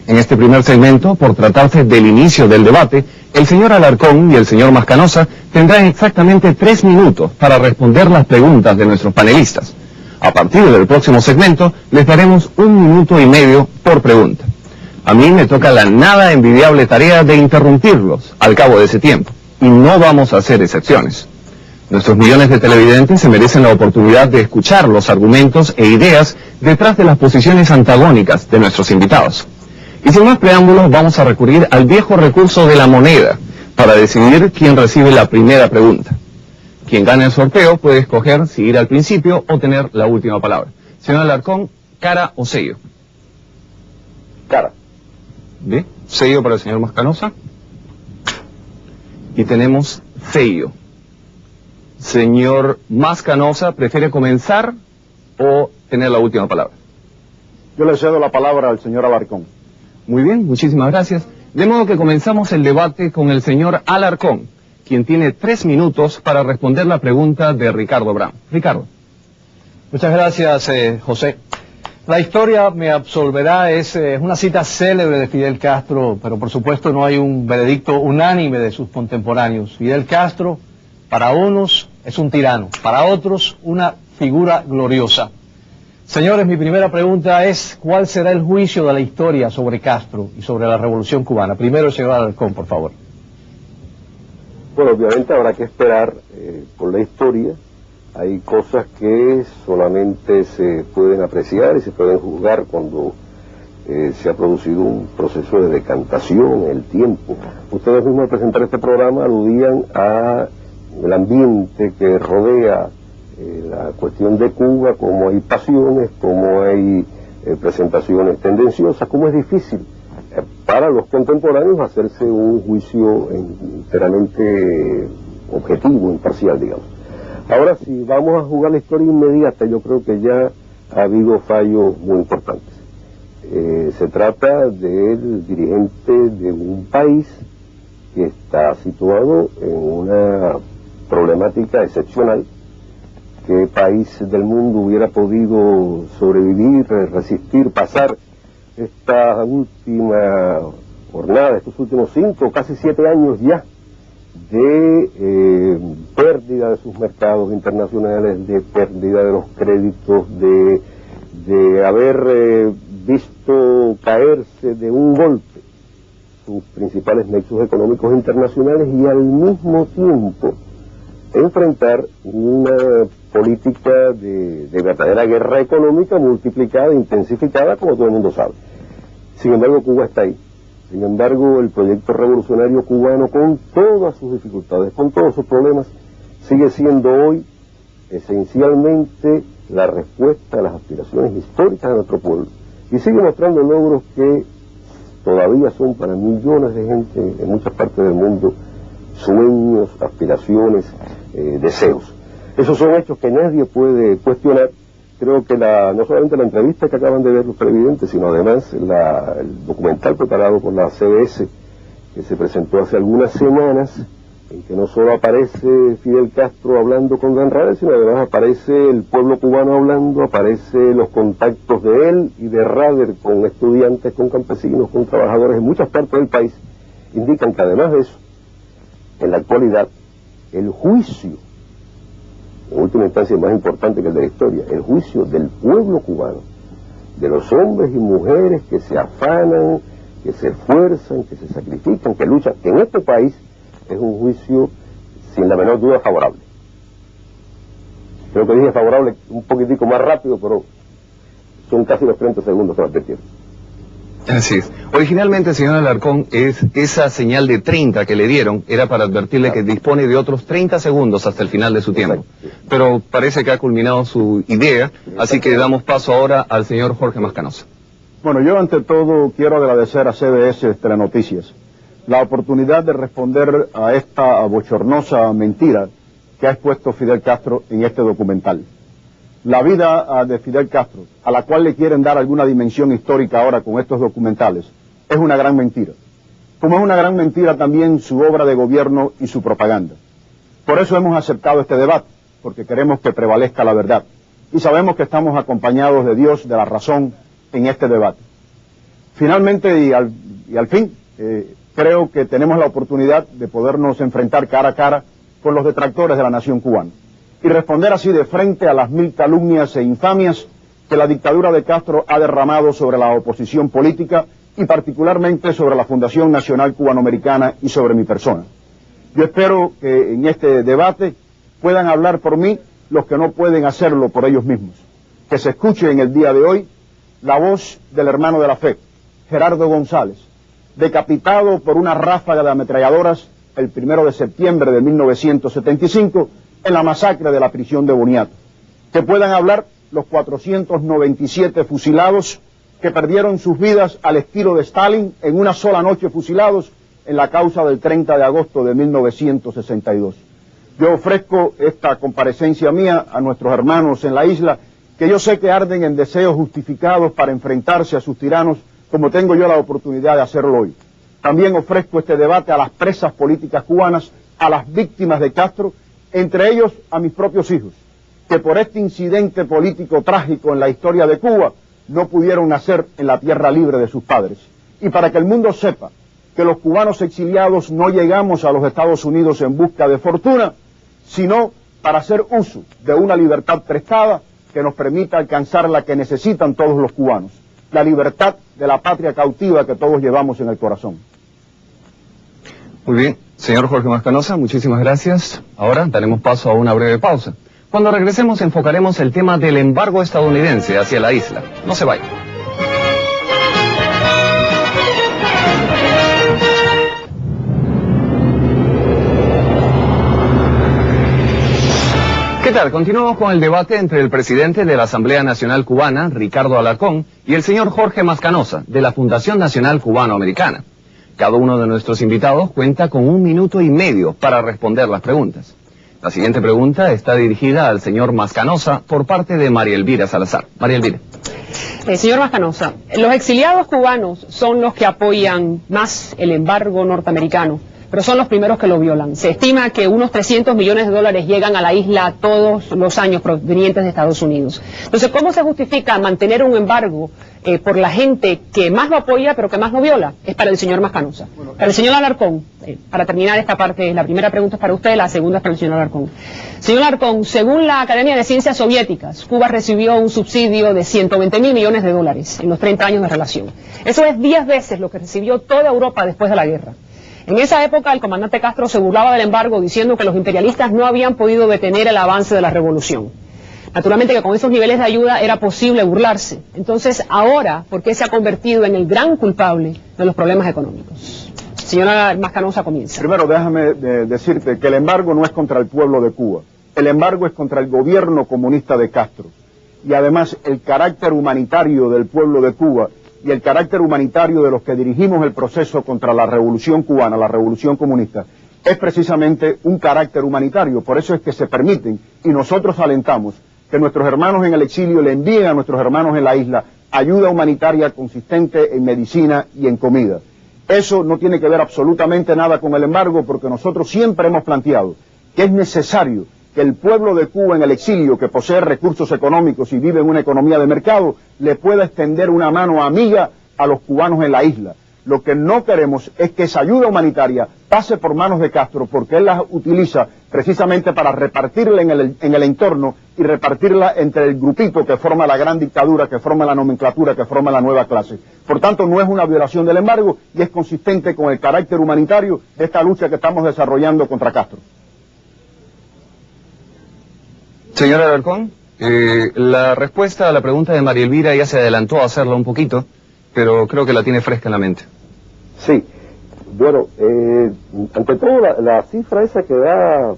En este primer segmento, por tratarse del inicio del debate, el señor Alarcón y el señor Mascanosa tendrán exactamente 3 minutos para responder las preguntas de nuestros panelistas. A partir del próximo segmento, les daremos 1 minuto y medio por pregunta. A mí me toca la nada envidiable tarea de interrumpirlos al cabo de ese tiempo, y no vamos a hacer excepciones. Nuestros millones de televidentes se merecen la oportunidad de escuchar los argumentos e ideas detrás de las posiciones antagónicas de nuestros invitados. Y sin más preámbulos, vamos a recurrir al viejo recurso de la moneda para decidir quién recibe la primera pregunta. Quien gane el sorteo puede escoger si ir al principio o tener la última palabra. Señor Alarcón, ¿cara o sello? Cara. Bien, sello para el señor Mascanosa. Y tenemos sello. Señor Mascanosa, ¿prefiere comenzar o tener la última palabra? Yo le cedo la palabra al señor Alarcón. Muy bien, muchísimas gracias. De modo que comenzamos el debate con el señor Alarcón, quien tiene 3 minutos para responder la pregunta de Ricardo Brown. Ricardo. Muchas gracias, José. La historia me absolverá, es una cita célebre de Fidel Castro, pero por supuesto no hay un veredicto unánime de sus contemporáneos. Fidel Castro, para unos, es un tirano, para otros, una figura gloriosa. Señores, mi primera pregunta es, ¿cuál será el juicio de la historia sobre Castro y sobre la Revolución Cubana? Primero el señor Alarcón, por favor. Bueno, obviamente habrá que esperar por la historia. Hay cosas que solamente se pueden apreciar y se pueden juzgar cuando se ha producido un proceso de decantación, el tiempo. Ustedes mismos al presentar este programa aludían a el ambiente que rodea la cuestión de Cuba, cómo hay pasiones, cómo hay presentaciones tendenciosas, cómo es difícil para los contemporáneos hacerse un juicio enteramente objetivo, imparcial, digamos. Ahora, si vamos a jugar la historia inmediata, yo creo que ya ha habido fallos muy importantes. Se trata del dirigente de un país que está situado en una problemática excepcional. ¿Qué país del mundo hubiera podido sobrevivir, resistir, pasar esta última jornada, estos últimos 5, casi 7 años ya de pérdida de sus mercados internacionales, de pérdida de los créditos, de haber visto caerse de un golpe sus principales nexos económicos internacionales y al mismo tiempo enfrentar una política de verdadera guerra económica multiplicada, intensificada, como todo el mundo sabe. Sin embargo, Cuba está ahí. Sin embargo, el proyecto revolucionario cubano, con todas sus dificultades, con todos sus problemas, sigue siendo hoy esencialmente la respuesta a las aspiraciones históricas de nuestro pueblo. Y sigue mostrando logros que todavía son para millones de gente en muchas partes del mundo sueños, aspiraciones, deseos. Esos son hechos que nadie puede cuestionar. Creo que no solamente la entrevista que acaban de ver los televidentes, sino además el documental preparado por la CBS, que se presentó hace algunas semanas, en que no solo aparece Fidel Castro hablando con Dan Rader, sino además aparece el pueblo cubano hablando, aparece los contactos de él y de Rader con estudiantes, con campesinos, con trabajadores en muchas partes del país, indican que además de eso, en la actualidad, el juicio, en última instancia más importante que el de la historia, el juicio del pueblo cubano, de los hombres y mujeres que se afanan, que se esfuerzan, que se sacrifican, que luchan en este país, es un juicio sin la menor duda favorable. Creo que dije favorable un poquitico más rápido, pero son casi los 30 segundos que me advirtieron. Así es. Originalmente, señor Alarcón, esa señal de 30 que le dieron era para advertirle que dispone de otros 30 segundos hasta el final de su tiempo. Pero parece que ha culminado su idea, así que damos paso ahora al señor Jorge Mascanosa. Bueno, yo ante todo quiero agradecer a CBS Telenoticias la oportunidad de responder a esta bochornosa mentira que ha expuesto Fidel Castro en este documental. La vida de Fidel Castro, a la cual le quieren dar alguna dimensión histórica ahora con estos documentales, es una gran mentira. Como es una gran mentira también su obra de gobierno y su propaganda. Por eso hemos aceptado este debate, porque queremos que prevalezca la verdad. Y sabemos que estamos acompañados de Dios, de la razón, en este debate. Finalmente y al fin, creo que tenemos la oportunidad de podernos enfrentar cara a cara con los detractores de la nación cubana y responder así de frente a las 1000 calumnias e infamias que la dictadura de Castro ha derramado sobre la oposición política y particularmente sobre la Fundación Nacional Cubanoamericana y sobre mi persona. Yo espero que en este debate puedan hablar por mí los que no pueden hacerlo por ellos mismos. Que se escuche en el día de hoy la voz del hermano de la fe, Gerardo González, decapitado por una ráfaga de ametralladoras el 1 de septiembre de 1975 en la masacre de la prisión de Boniato. Que puedan hablar los 497 fusilados que perdieron sus vidas al estilo de Stalin en una sola noche fusilados en la causa del 30 de agosto de 1962. Yo ofrezco esta comparecencia mía a nuestros hermanos en la isla, que yo sé que arden en deseos justificados para enfrentarse a sus tiranos, como tengo yo la oportunidad de hacerlo hoy. También ofrezco este debate a las presas políticas cubanas, a las víctimas de Castro, entre ellos a mis propios hijos, que por este incidente político trágico en la historia de Cuba no pudieron nacer en la tierra libre de sus padres. Y para que el mundo sepa que los cubanos exiliados no llegamos a los Estados Unidos en busca de fortuna, sino para hacer uso de una libertad prestada que nos permita alcanzar la que necesitan todos los cubanos, la libertad de la patria cautiva que todos llevamos en el corazón. Muy bien, señor Jorge Mascanosa, muchísimas gracias. Ahora daremos paso a una breve pausa. Cuando regresemos enfocaremos el tema del embargo estadounidense hacia la isla. No se vayan. ¿Qué tal? Continuamos con el debate entre el presidente de la Asamblea Nacional Cubana, Ricardo Alarcón, y el señor Jorge Mascanosa, de la Fundación Nacional Cubanoamericana. Cada uno de nuestros invitados cuenta con 1 minuto y medio para responder las preguntas. La siguiente pregunta está dirigida al señor Mascanosa por parte de María Elvira Salazar. María Elvira. Señor Mascanosa, los exiliados cubanos son los que apoyan más el embargo norteamericano, pero son los primeros que lo violan. Se estima que unos 300 millones de dólares llegan a la isla todos los años provenientes de Estados Unidos. Entonces, ¿cómo se justifica mantener un embargo por la gente que más lo apoya pero que más lo viola? Es para el señor Mascanosa. Para el señor Alarcón, para terminar esta parte, la primera pregunta es para usted, la segunda es para el señor Alarcón. Señor Alarcón, según la Academia de Ciencias Soviéticas, Cuba recibió un subsidio de 120.000 millones de dólares en los 30 años de relación. Eso es 10 veces lo que recibió toda Europa después de la guerra. En esa época el comandante Castro se burlaba del embargo diciendo que los imperialistas no habían podido detener el avance de la revolución. Naturalmente que con esos niveles de ayuda era posible burlarse. Entonces ahora, ¿por qué se ha convertido en el gran culpable de los problemas económicos? Señora Mascanosa, comienza. Primero déjame decirte que el embargo no es contra el pueblo de Cuba. El embargo es contra el gobierno comunista de Castro. Y además el carácter humanitario del pueblo de Cuba y el carácter humanitario de los que dirigimos el proceso contra la revolución cubana, la revolución comunista, es precisamente un carácter humanitario. Por eso es que se permiten, y nosotros alentamos, que nuestros hermanos en el exilio le envíen a nuestros hermanos en la isla ayuda humanitaria consistente en medicina y en comida. Eso no tiene que ver absolutamente nada con el embargo, porque nosotros siempre hemos planteado que es necesario que el pueblo de Cuba en el exilio, que posee recursos económicos y vive en una economía de mercado, le pueda extender una mano amiga a los cubanos en la isla. Lo que no queremos es que esa ayuda humanitaria pase por manos de Castro, porque él la utiliza precisamente para repartirla en el entorno y repartirla entre el grupito que forma la gran dictadura, que forma la nomenclatura, que forma la nueva clase. Por tanto, no es una violación del embargo y es consistente con el carácter humanitario de esta lucha que estamos desarrollando contra Castro. Señor Alarcón, la respuesta a la pregunta de María Elvira ya se adelantó a hacerla un poquito, pero creo que la tiene fresca en la mente. Sí, bueno, ante todo la cifra esa que da,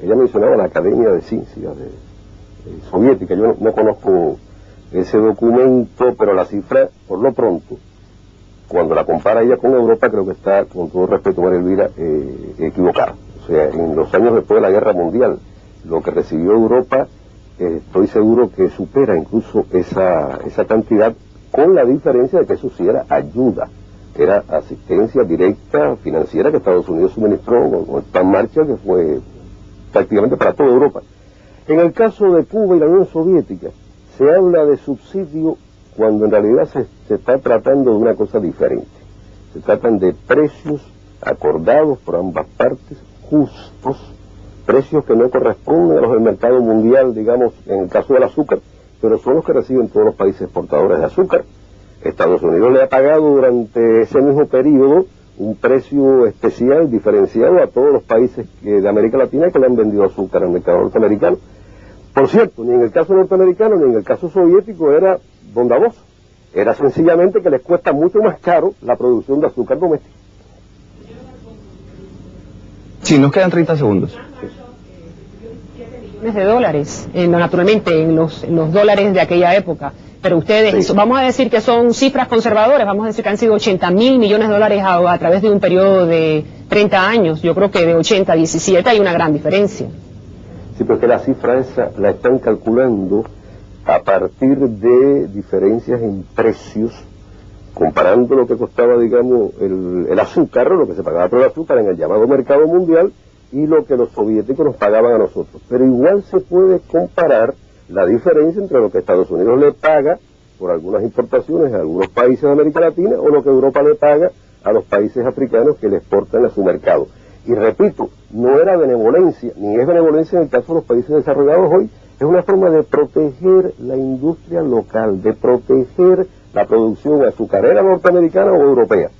ella mencionaba la Academia de Ciencias soviética, yo no conozco ese documento, pero la cifra, por lo pronto, cuando la compara ella con Europa, creo que está, con todo respeto, María Elvira, equivocada. O sea, en los años después de la Guerra Mundial, lo que recibió Europa, estoy seguro que supera incluso esa cantidad, con la diferencia de que eso sí era ayuda, era asistencia directa financiera que Estados Unidos suministró con el Plan Marshall, que fue prácticamente para toda Europa. En el caso de Cuba y la Unión Soviética, se habla de subsidio cuando en realidad se está tratando de una cosa diferente. Se tratan de precios acordados por ambas partes, justos, precios que no corresponden a los del mercado mundial, digamos, en el caso del azúcar, pero son los que reciben todos los países exportadores de azúcar. Estados Unidos le ha pagado durante ese mismo periodo un precio especial, diferenciado a todos los países de América Latina que le han vendido azúcar al mercado norteamericano. Por cierto, ni en el caso norteamericano ni en el caso soviético era bondadoso. Era sencillamente que les cuesta mucho más caro la producción de azúcar doméstica. Sí, nos quedan 30 segundos. Millones de dólares, naturalmente en los dólares de aquella época, pero ustedes, sí, vamos a decir que son cifras conservadoras, vamos a decir que han sido 80.000 millones de dólares a través de un periodo de 30 años, yo creo que de 80 a 17 hay una gran diferencia. Sí, pero es que la cifra esa la están calculando a partir de diferencias en precios, comparando lo que costaba, digamos, el azúcar, lo que se pagaba por el azúcar en el llamado mercado mundial, y lo que los soviéticos nos pagaban a nosotros. Pero igual se puede comparar la diferencia entre lo que Estados Unidos le paga por algunas importaciones a algunos países de América Latina o lo que Europa le paga a los países africanos que le exportan a su mercado. Y repito, no era benevolencia, ni es benevolencia en el caso de los países desarrollados hoy, es una forma de proteger la industria local, de proteger la producción azucarera norteamericana o europea.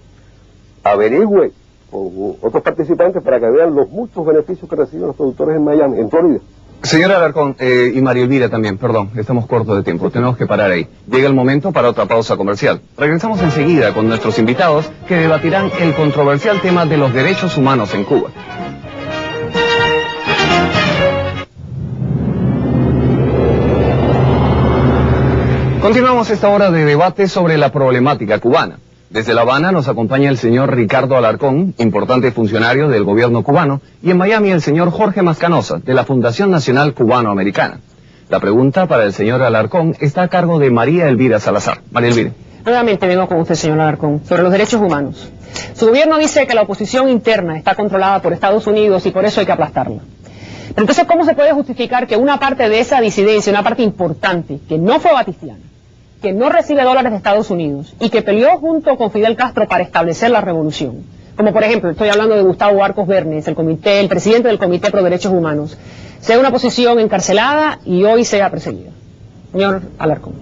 Averigüe con otros participantes para que vean los muchos beneficios que reciben los productores en Miami, en Florida. Señora Alarcón, y María Elvira también, perdón, estamos cortos de tiempo, tenemos que parar ahí. Llega el momento para otra pausa comercial. Regresamos enseguida con nuestros invitados que debatirán el controversial tema de los derechos humanos en Cuba. Continuamos esta hora de debate sobre la problemática cubana. Desde La Habana nos acompaña el señor Ricardo Alarcón, importante funcionario del gobierno cubano, y en Miami el señor Jorge Mascanosa, de la Fundación Nacional Cubano-Americana. La pregunta para el señor Alarcón está a cargo de María Elvira Salazar. María Elvira. Nuevamente vengo con usted, señor Alarcón, sobre los derechos humanos. Su gobierno dice que la oposición interna está controlada por Estados Unidos y por eso hay que aplastarla. Pero entonces, ¿cómo se puede justificar que una parte de esa disidencia, una parte importante, que no fue batistiana, que no recibe dólares de Estados Unidos y que peleó junto con Fidel Castro para establecer la revolución, como por ejemplo, estoy hablando de Gustavo Arcos Bernes, el presidente del Comité Pro Derechos Humanos, sea una posición encarcelada y hoy sea perseguida? Señor Alarcón.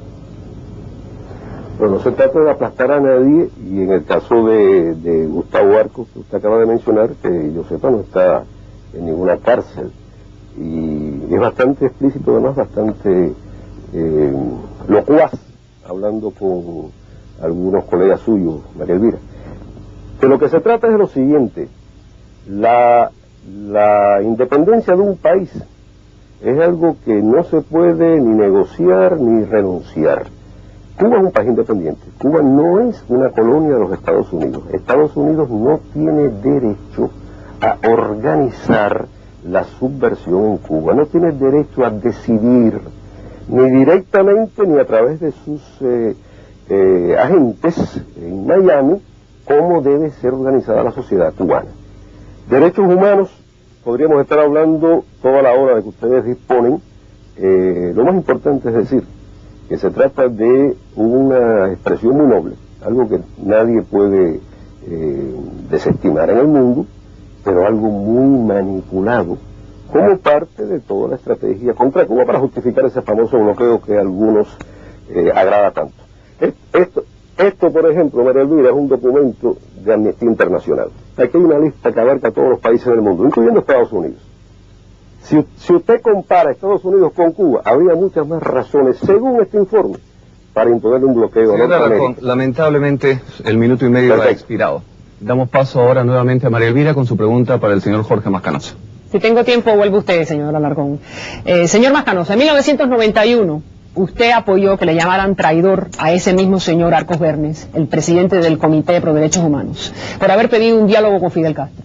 Pero no se trata de aplastar a nadie, y en el caso de Gustavo Arcos, que usted acaba de mencionar, que yo sepa no está en ninguna cárcel, y es bastante explícito, además bastante locuaz, hablando con algunos colegas suyos, María Elvira. De lo que se trata es de lo siguiente: la independencia de un país es algo que no se puede ni negociar ni renunciar. Cuba es un país independiente. Cuba no es una colonia de los Estados Unidos. Estados Unidos no tiene derecho a organizar la subversión en Cuba, no tiene derecho a decidir ni directamente ni a través de sus agentes en Miami cómo debe ser organizada la sociedad cubana. Derechos humanos, podríamos estar hablando toda la hora de que ustedes disponen. Lo más importante es decir que se trata de una expresión muy noble, algo que nadie puede desestimar en el mundo, pero algo muy manipulado como parte de toda la estrategia contra Cuba para justificar ese famoso bloqueo que a algunos agrada tanto. Esto, por ejemplo, María Elvira, es un documento de Amnistía Internacional. Aquí hay una lista que abarca a todos los países del mundo, incluyendo Estados Unidos. Si usted compara Estados Unidos con Cuba, habría muchas más razones, según este informe, para imponerle un bloqueo. Lamentablemente, el minuto y medio ha expirado. Damos paso ahora nuevamente a María Elvira con su pregunta para el señor Jorge Mascanosa. Si tengo tiempo, vuelve usted, señor Alarcón. Señor Mascanosa, en 1991, usted apoyó que le llamaran traidor a ese mismo señor Arcos Bernes, el presidente del Comité Pro Derechos Humanos, por haber pedido un diálogo con Fidel Castro.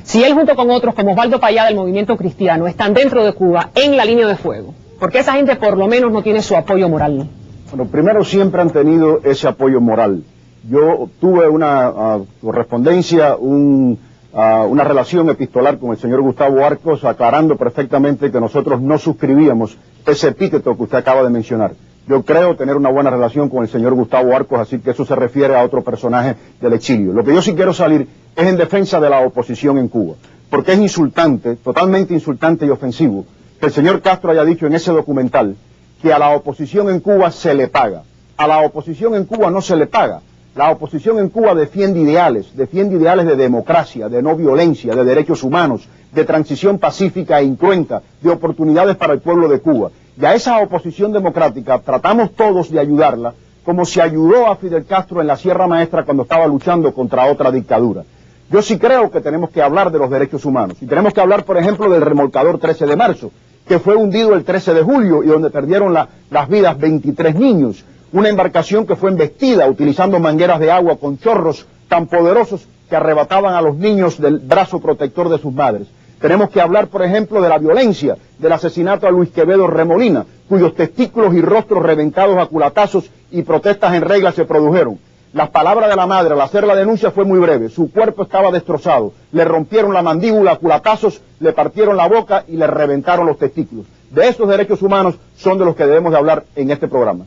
Si él junto con otros, como Osvaldo Payá del Movimiento Cristiano, están dentro de Cuba, en la línea de fuego, ¿por qué esa gente por lo menos no tiene su apoyo moral? Bueno, primero siempre han tenido ese apoyo moral. Yo tuve una correspondencia, una relación epistolar con el señor Gustavo Arcos, aclarando perfectamente que nosotros no suscribíamos ese epíteto que usted acaba de mencionar. Yo creo tener una buena relación con el señor Gustavo Arcos, así que eso se refiere a otro personaje del exilio. Lo que yo sí quiero salir es en defensa de la oposición en Cuba, porque es insultante, totalmente insultante y ofensivo, que el señor Castro haya dicho en ese documental que a la oposición en Cuba se le paga. A la oposición en Cuba no se le paga. La oposición en Cuba defiende ideales de democracia, de no violencia, de derechos humanos, de transición pacífica e incruenta, de oportunidades para el pueblo de Cuba. Y a esa oposición democrática tratamos todos de ayudarla, como se ayudó a Fidel Castro en la Sierra Maestra cuando estaba luchando contra otra dictadura. Yo sí creo que tenemos que hablar de los derechos humanos, y tenemos que hablar, por ejemplo, del remolcador 13 de marzo, que fue hundido el 13 de julio y donde perdieron las vidas 23 niños. Una embarcación que fue embestida utilizando mangueras de agua con chorros tan poderosos que arrebataban a los niños del brazo protector de sus madres. Tenemos que hablar, por ejemplo, de la violencia, del asesinato a Luis Quevedo Remolina, cuyos testículos y rostros reventados a culatazos y protestas en regla se produjeron. Las palabras de la madre al hacer la denuncia fue muy breve. Su cuerpo estaba destrozado. Le rompieron la mandíbula a culatazos, le partieron la boca y le reventaron los testículos. De esos derechos humanos son de los que debemos de hablar en este programa.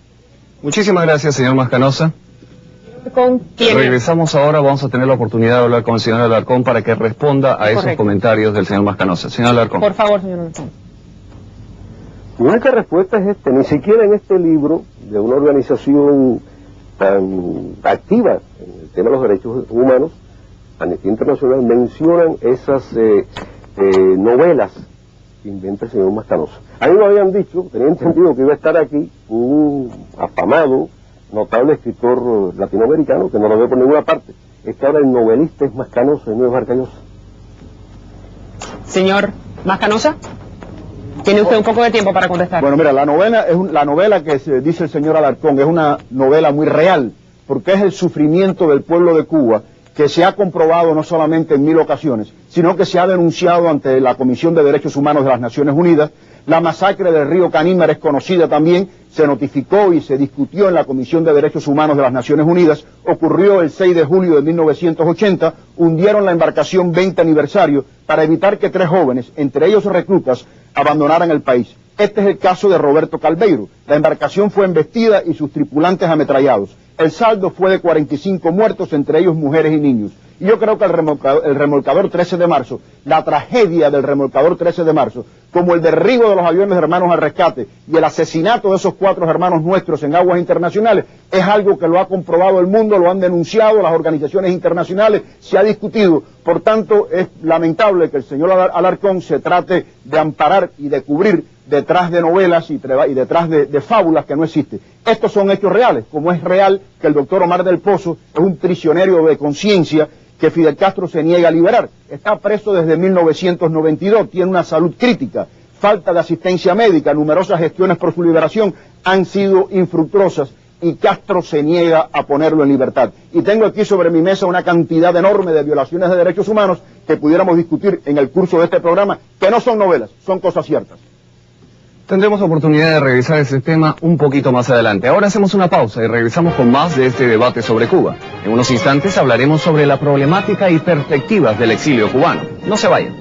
Muchísimas gracias, señor Mascanosa. ¿Con quién? Regresamos ahora, vamos a tener la oportunidad de hablar con el señor Alarcón para que responda a esos comentarios del señor Mascanosa. Señor Alarcón. Por favor, señor Alarcón. Mi única respuesta es ni siquiera en este libro de una organización tan activa en el tema de los derechos humanos, Amnistía Internacional, mencionan esas novelas que inventa el señor Mascanosa. A mí me habían dicho, tenía entendido que iba a estar aquí un afamado, notable escritor latinoamericano, que no lo veo por ninguna parte. Es que ahora el novelista es Mascanosa y no es Vargas Llosa. Señor Mascanosa, tiene usted un poco de tiempo para contestar. Bueno, mira, la novela que dice el señor Alarcón es una novela muy real, porque es el sufrimiento del pueblo de Cuba, que se ha comprobado no solamente en 1000 ocasiones, sino que se ha denunciado ante la Comisión de Derechos Humanos de las Naciones Unidas. La masacre del río Canímar es conocida también, se notificó y se discutió en la Comisión de Derechos Humanos de las Naciones Unidas, ocurrió el 6 de julio de 1980, hundieron la embarcación 20 aniversario para evitar que 3 jóvenes, entre ellos reclutas, abandonaran el país. Este es el caso de Roberto Calveiro. La embarcación fue embestida y sus tripulantes ametrallados. El saldo fue de 45 muertos, entre ellos mujeres y niños. Y yo creo que el remolcador 13 de marzo, la tragedia del remolcador 13 de marzo, como el derribo de los aviones de Hermanos al Rescate y el asesinato de esos 4 hermanos nuestros en aguas internacionales, es algo que lo ha comprobado el mundo, lo han denunciado las organizaciones internacionales, se ha discutido. Por tanto, es lamentable que el señor Alarcón se trate de amparar y de cubrir detrás de novelas y detrás de fábulas que no existen. Estos son hechos reales, como es real que el doctor Omar del Pozo es un prisionero de conciencia que Fidel Castro se niega a liberar. Está preso desde 1992, tiene una salud crítica, falta de asistencia médica, numerosas gestiones por su liberación han sido infructuosas y Castro se niega a ponerlo en libertad. Y tengo aquí sobre mi mesa una cantidad enorme de violaciones de derechos humanos que pudiéramos discutir en el curso de este programa, que no son novelas, son cosas ciertas. Tendremos oportunidad de revisar ese tema un poquito más adelante. Ahora hacemos una pausa y regresamos con más de este debate sobre Cuba. En unos instantes hablaremos sobre la problemática y perspectivas del exilio cubano. No se vayan.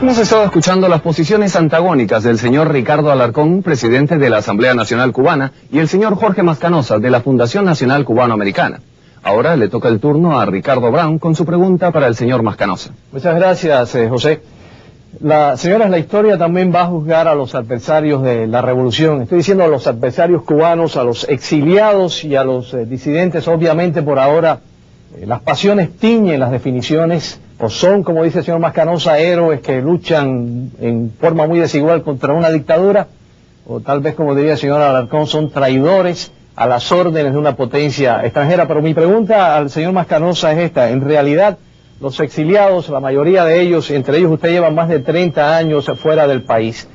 Hemos estado escuchando las posiciones antagónicas del señor Ricardo Alarcón, presidente de la Asamblea Nacional Cubana, y el señor Jorge Mascanosa, de la Fundación Nacional Cubano-Americana. Ahora le toca el turno a Ricardo Brown con su pregunta para el señor Mascanosa. Muchas gracias, José. Señoras, la historia también va a juzgar a los adversarios de la revolución. Estoy diciendo a los adversarios cubanos, a los exiliados y a los disidentes. Obviamente, por ahora, las pasiones tiñen las definiciones, o son, como dice el señor Mascanosa, héroes que luchan en forma muy desigual contra una dictadura, o tal vez, como diría el señor Alarcón, son traidores a las órdenes de una potencia extranjera. Pero mi pregunta al señor Mascanosa es esta: en realidad, los exiliados, la mayoría de ellos, entre ellos usted lleva más de 30 años fuera del país,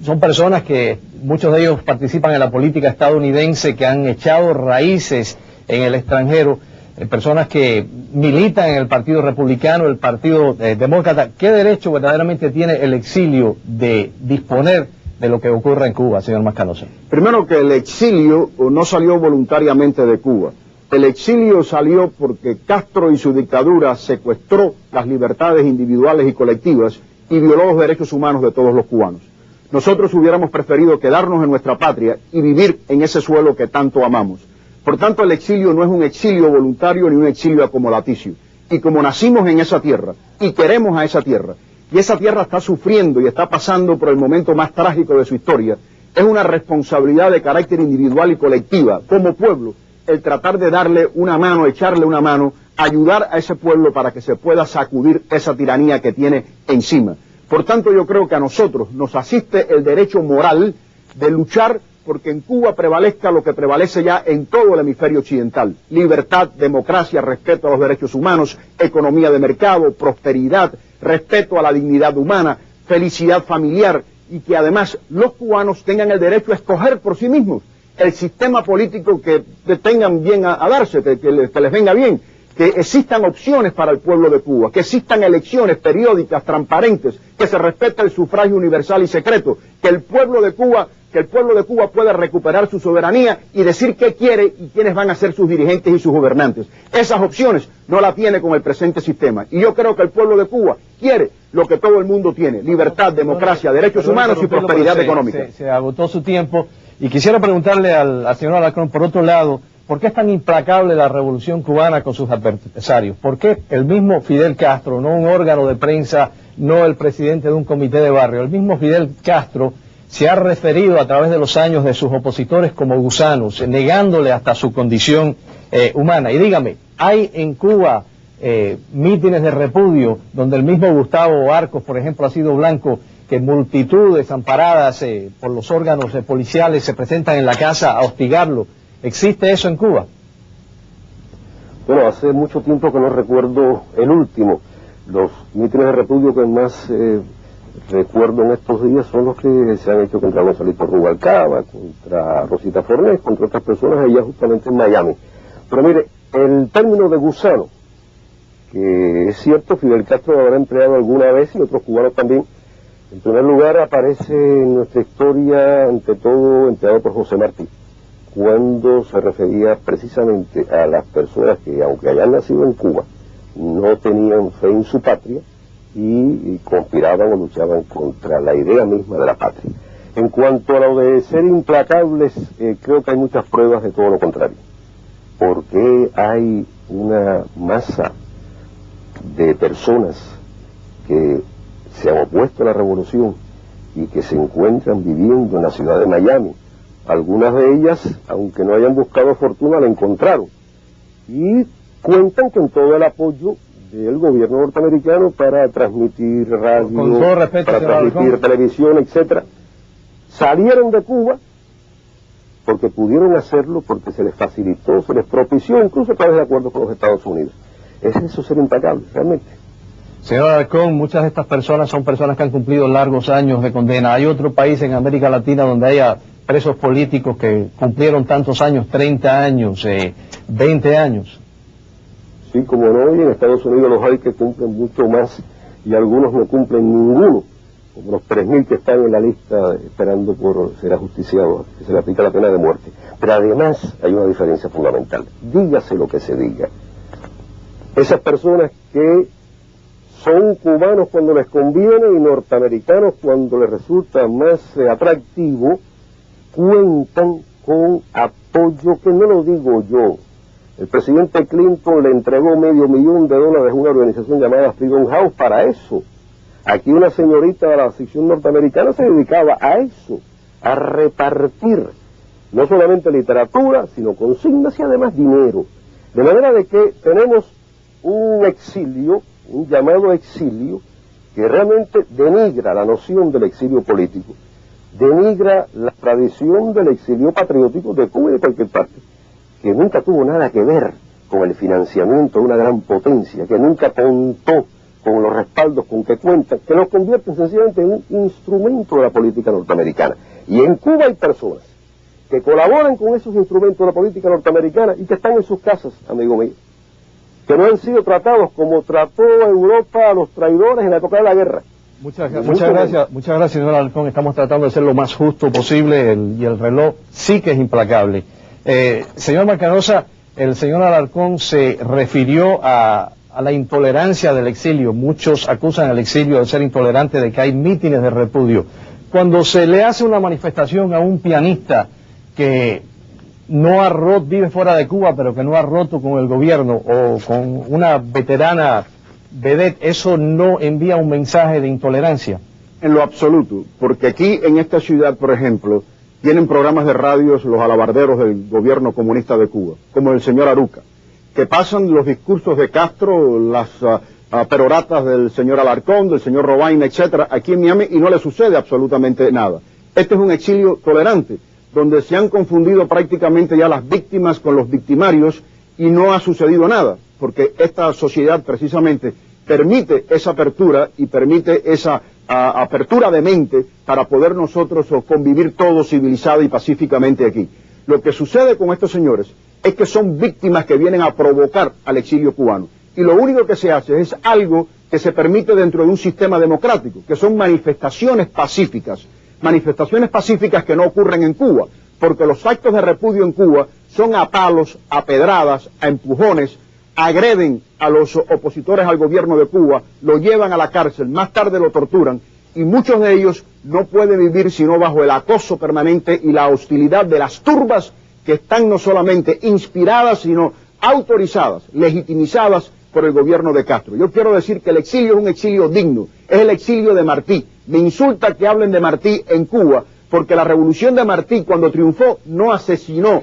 son personas que, muchos de ellos participan en la política estadounidense, que han echado raíces en el extranjero, personas que militan en el Partido Republicano, el Partido Demócrata. ¿Qué derecho verdaderamente tiene el exilio de disponer de lo que ocurre en Cuba, señor Mascanosa? Primero, que el exilio no salió voluntariamente de Cuba. El exilio salió porque Castro y su dictadura secuestró las libertades individuales y colectivas y violó los derechos humanos de todos los cubanos. Nosotros hubiéramos preferido quedarnos en nuestra patria y vivir en ese suelo que tanto amamos. Por tanto, el exilio no es un exilio voluntario ni un exilio acomodaticio. Y como nacimos en esa tierra y queremos a esa tierra, y esa tierra está sufriendo y está pasando por el momento más trágico de su historia, es una responsabilidad de carácter individual y colectiva, como pueblo, el tratar de darle una mano, echarle una mano, ayudar a ese pueblo para que se pueda sacudir esa tiranía que tiene encima. Por tanto, yo creo que a nosotros nos asiste el derecho moral de luchar porque en Cuba prevalezca lo que prevalece ya en todo el hemisferio occidental: libertad, democracia, respeto a los derechos humanos, economía de mercado, prosperidad, respeto a la dignidad humana, felicidad familiar, y que además los cubanos tengan el derecho a escoger por sí mismos el sistema político que tengan bien a darse, que les venga bien, que existan opciones para el pueblo de Cuba, que existan elecciones periódicas, transparentes, que se respete el sufragio universal y secreto, que el pueblo de Cuba pueda recuperar su soberanía y decir qué quiere y quiénes van a ser sus dirigentes y sus gobernantes. Esas opciones no las tiene con el presente sistema. Y yo creo que el pueblo de Cuba quiere lo que todo el mundo tiene: libertad, democracia, derechos humanos y prosperidad económica. Se agotó su tiempo y quisiera preguntarle al señor Alarcón, por otro lado, ¿por qué es tan implacable la revolución cubana con sus adversarios? ¿Por qué el mismo Fidel Castro, no un órgano de prensa, no el presidente de un comité de barrio, el mismo Fidel Castro se ha referido a través de los años de sus opositores como gusanos, negándole hasta su condición humana? Y dígame, ¿hay en Cuba mítines de repudio donde el mismo Gustavo Arcos, por ejemplo, ha sido blanco, que multitudes amparadas por los órganos policiales se presentan en la casa a hostigarlo? ¿Existe eso en Cuba? Bueno, hace mucho tiempo que no recuerdo el último. Los mítines de repudio que más recuerdo en estos días son los que se han hecho contra Gonzalito Rubalcaba, contra Rosita Fornés, contra otras personas allá justamente en Miami. Pero mire, el término de gusano, que es cierto, Fidel Castro lo habrá empleado alguna vez y otros cubanos también. En primer lugar, aparece en nuestra historia, ante todo, empleado por José Martí, cuando se refería precisamente a las personas que, aunque hayan nacido en Cuba, no tenían fe en su patria y conspiraban o luchaban contra la idea misma de la patria. En cuanto a lo de ser implacables, creo que hay muchas pruebas de todo lo contrario, porque hay una masa de personas que se han opuesto a la revolución y que se encuentran viviendo en la ciudad de Miami. Algunas de ellas, aunque no hayan buscado fortuna, la encontraron y cuentan con todo el apoyo del gobierno norteamericano para transmitir radio, con todo respeto, para transmitir televisión, etcétera. Salieron de Cuba porque pudieron hacerlo, porque se les facilitó, se les propició, incluso a través de acuerdos con los Estados Unidos. ¿Es eso ser impagable, realmente? Señor Alarcón, muchas de estas personas son personas que han cumplido largos años de condena. ¿Hay otro país en América Latina donde haya presos políticos que cumplieron tantos años, 30 años, 20 años? Sí, como no, y en Estados Unidos los hay que cumplen mucho más y algunos no cumplen ninguno, como los 3.000 que están en la lista esperando por ser ajusticiados, que se le aplica la pena de muerte. Pero además hay una diferencia fundamental, dígase lo que se diga. Esas personas que son cubanos cuando les conviene y norteamericanos cuando les resulta más atractivo, cuentan con apoyo que no lo digo yo. El presidente Clinton le entregó $500,000 a una organización llamada Freedom House para eso. Aquí una señorita de la sección norteamericana se dedicaba a eso, a repartir no solamente literatura, sino consignas y además dinero. De manera de que tenemos un exilio, un llamado exilio, que realmente denigra la noción del exilio político, denigra la tradición del exilio patriótico de Cuba y de cualquier parte, que nunca tuvo nada que ver con el financiamiento de una gran potencia, que nunca contó con los respaldos con que cuenta, que los convierten sencillamente en un instrumento de la política norteamericana. Y en Cuba hay personas que colaboran con esos instrumentos de la política norteamericana y que están en sus casas, amigo mío, que no han sido tratados como trató Europa a los traidores en la época de la guerra. Muchas gracias, señor Alarcón. Estamos tratando de ser lo más justo posible y el reloj sí que es implacable. Señor Macanosa, El señor Alarcón se refirió a la intolerancia del exilio. Muchos acusan al exilio de ser intolerante, de que hay mítines de repudio. Cuando se le hace una manifestación a un pianista que no ha roto, vive fuera de Cuba, pero que no ha roto con el gobierno, o con una veterana vedette, ¿eso no envía un mensaje de intolerancia? En lo absoluto, porque aquí en esta ciudad, por ejemplo, tienen programas de radios los alabarderos del gobierno comunista de Cuba, como el señor Aruca, que pasan los discursos de Castro, las peroratas del señor Alarcón, del señor Robaina, etcétera, aquí en Miami, y no le sucede absolutamente nada. Este es un exilio tolerante, donde se han confundido prácticamente ya las víctimas con los victimarios y no ha sucedido nada, porque esta sociedad precisamente permite esa apertura y permite esa apertura de mente para poder nosotros convivir todos civilizado y pacíficamente aquí. Lo que sucede con estos señores es que son víctimas que vienen a provocar al exilio cubano, y lo único que se hace es algo que se permite dentro de un sistema democrático, que son manifestaciones pacíficas que no ocurren en Cuba, porque los actos de repudio en Cuba son a palos, a pedradas, a empujones, agreden a los opositores al gobierno de Cuba, lo llevan a la cárcel, más tarde lo torturan, y muchos de ellos no pueden vivir sino bajo el acoso permanente y la hostilidad de las turbas que están no solamente inspiradas, sino autorizadas, legitimizadas por el gobierno de Castro. Yo quiero decir que el exilio es un exilio digno, es el exilio de Martí. Me insulta que hablen de Martí en Cuba, porque la revolución de Martí, cuando triunfó, no asesinó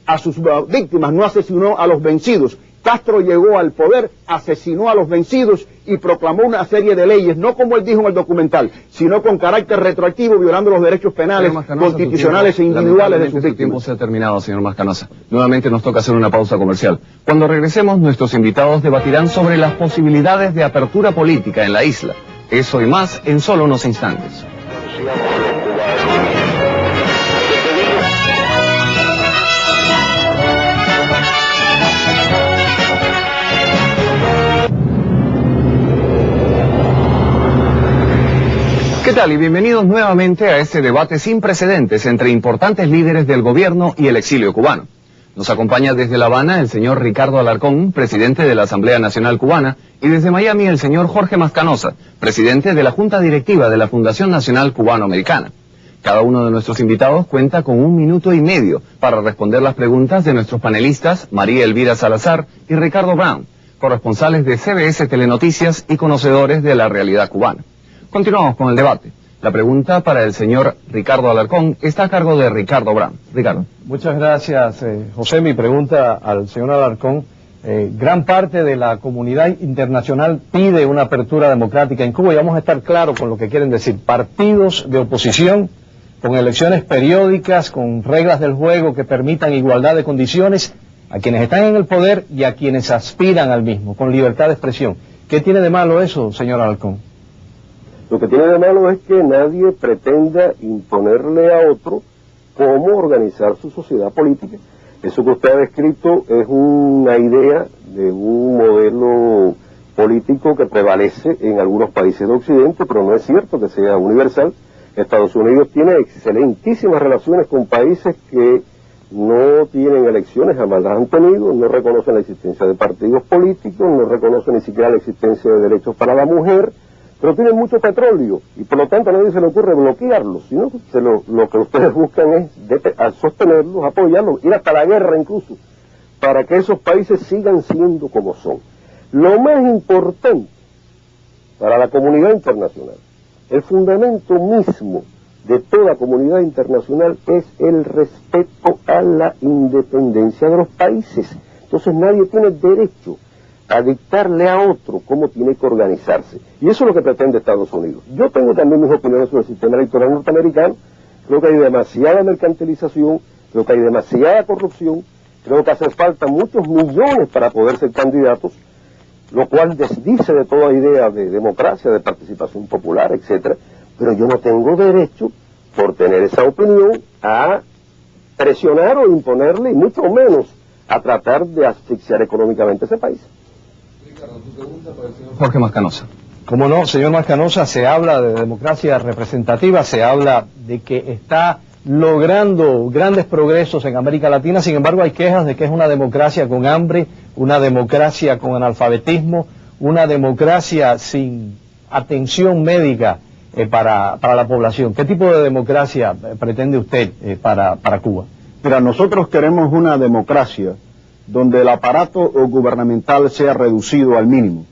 a sus víctimas, no asesinó a los vencidos. Castro llegó al poder, asesinó a los vencidos y proclamó una serie de leyes, no como él dijo en el documental, sino con carácter retroactivo, violando los derechos penales, constitucionales e individuales de sus víctimas. El tiempo se ha terminado, señor Mascanosa. Nuevamente nos toca hacer una pausa comercial. Cuando regresemos, nuestros invitados debatirán sobre las posibilidades de apertura política en la isla. Eso y más en solo unos instantes. ¿Qué tal? Y bienvenidos nuevamente a este debate sin precedentes entre importantes líderes del gobierno y el exilio cubano. Nos acompaña desde La Habana el señor Ricardo Alarcón, presidente de la Asamblea Nacional Cubana, y desde Miami el señor Jorge Mascanosa, presidente de la Junta Directiva de la Fundación Nacional Cubano-Americana. Cada uno de nuestros invitados cuenta con 1 minuto y medio para responder las preguntas de nuestros panelistas María Elvira Salazar y Ricardo Brown, corresponsales de CBS Telenoticias y conocedores de la realidad cubana. Continuamos con el debate. La pregunta para el señor Ricardo Alarcón está a cargo de Ricardo Brown. Ricardo. Muchas gracias, José. Mi pregunta al señor Alarcón. Gran parte de la comunidad internacional pide una apertura democrática en Cuba, y vamos a estar claros con lo que quieren decir. Partidos de oposición, con elecciones periódicas, con reglas del juego que permitan igualdad de condiciones a quienes están en el poder y a quienes aspiran al mismo, con libertad de expresión. ¿Qué tiene de malo eso, señor Alarcón? Lo que tiene de malo es que nadie pretenda imponerle a otro cómo organizar su sociedad política. Eso que usted ha descrito es una idea de un modelo político que prevalece en algunos países de Occidente, pero no es cierto que sea universal. Estados Unidos tiene excelentísimas relaciones con países que no tienen elecciones, jamás las han tenido, no reconocen la existencia de partidos políticos, no reconocen ni siquiera la existencia de derechos para la mujer, pero tienen mucho petróleo y por lo tanto a nadie se le ocurre bloquearlos, sino que lo que ustedes buscan es sostenerlos, apoyarlos, ir hasta la guerra incluso, para que esos países sigan siendo como son. Lo más importante para la comunidad internacional, el fundamento mismo de toda comunidad internacional es el respeto a la independencia de los países. Entonces nadie tiene derecho a dictarle a otro cómo tiene que organizarse. Y eso es lo que pretende Estados Unidos. Yo tengo también mis opiniones sobre el sistema electoral norteamericano. Creo que hay demasiada mercantilización, creo que hay demasiada corrupción, creo que hacen falta muchos millones para poder ser candidatos, lo cual desdice de toda idea de democracia, de participación popular, etcétera. Pero yo no tengo derecho, por tener esa opinión, a presionar o imponerle, y mucho menos a tratar de asfixiar económicamente ese país. Jorge Mascanosa. Como no, señor Mascanosa, se habla de democracia representativa, se habla de que está logrando grandes progresos en América Latina. Sin embargo, hay quejas de que es una democracia con hambre, una democracia con analfabetismo, una democracia sin atención médica para la población. ¿Qué tipo de democracia pretende usted para Cuba? Mira, nosotros queremos una democracia donde el aparato gubernamental sea reducido al mínimo.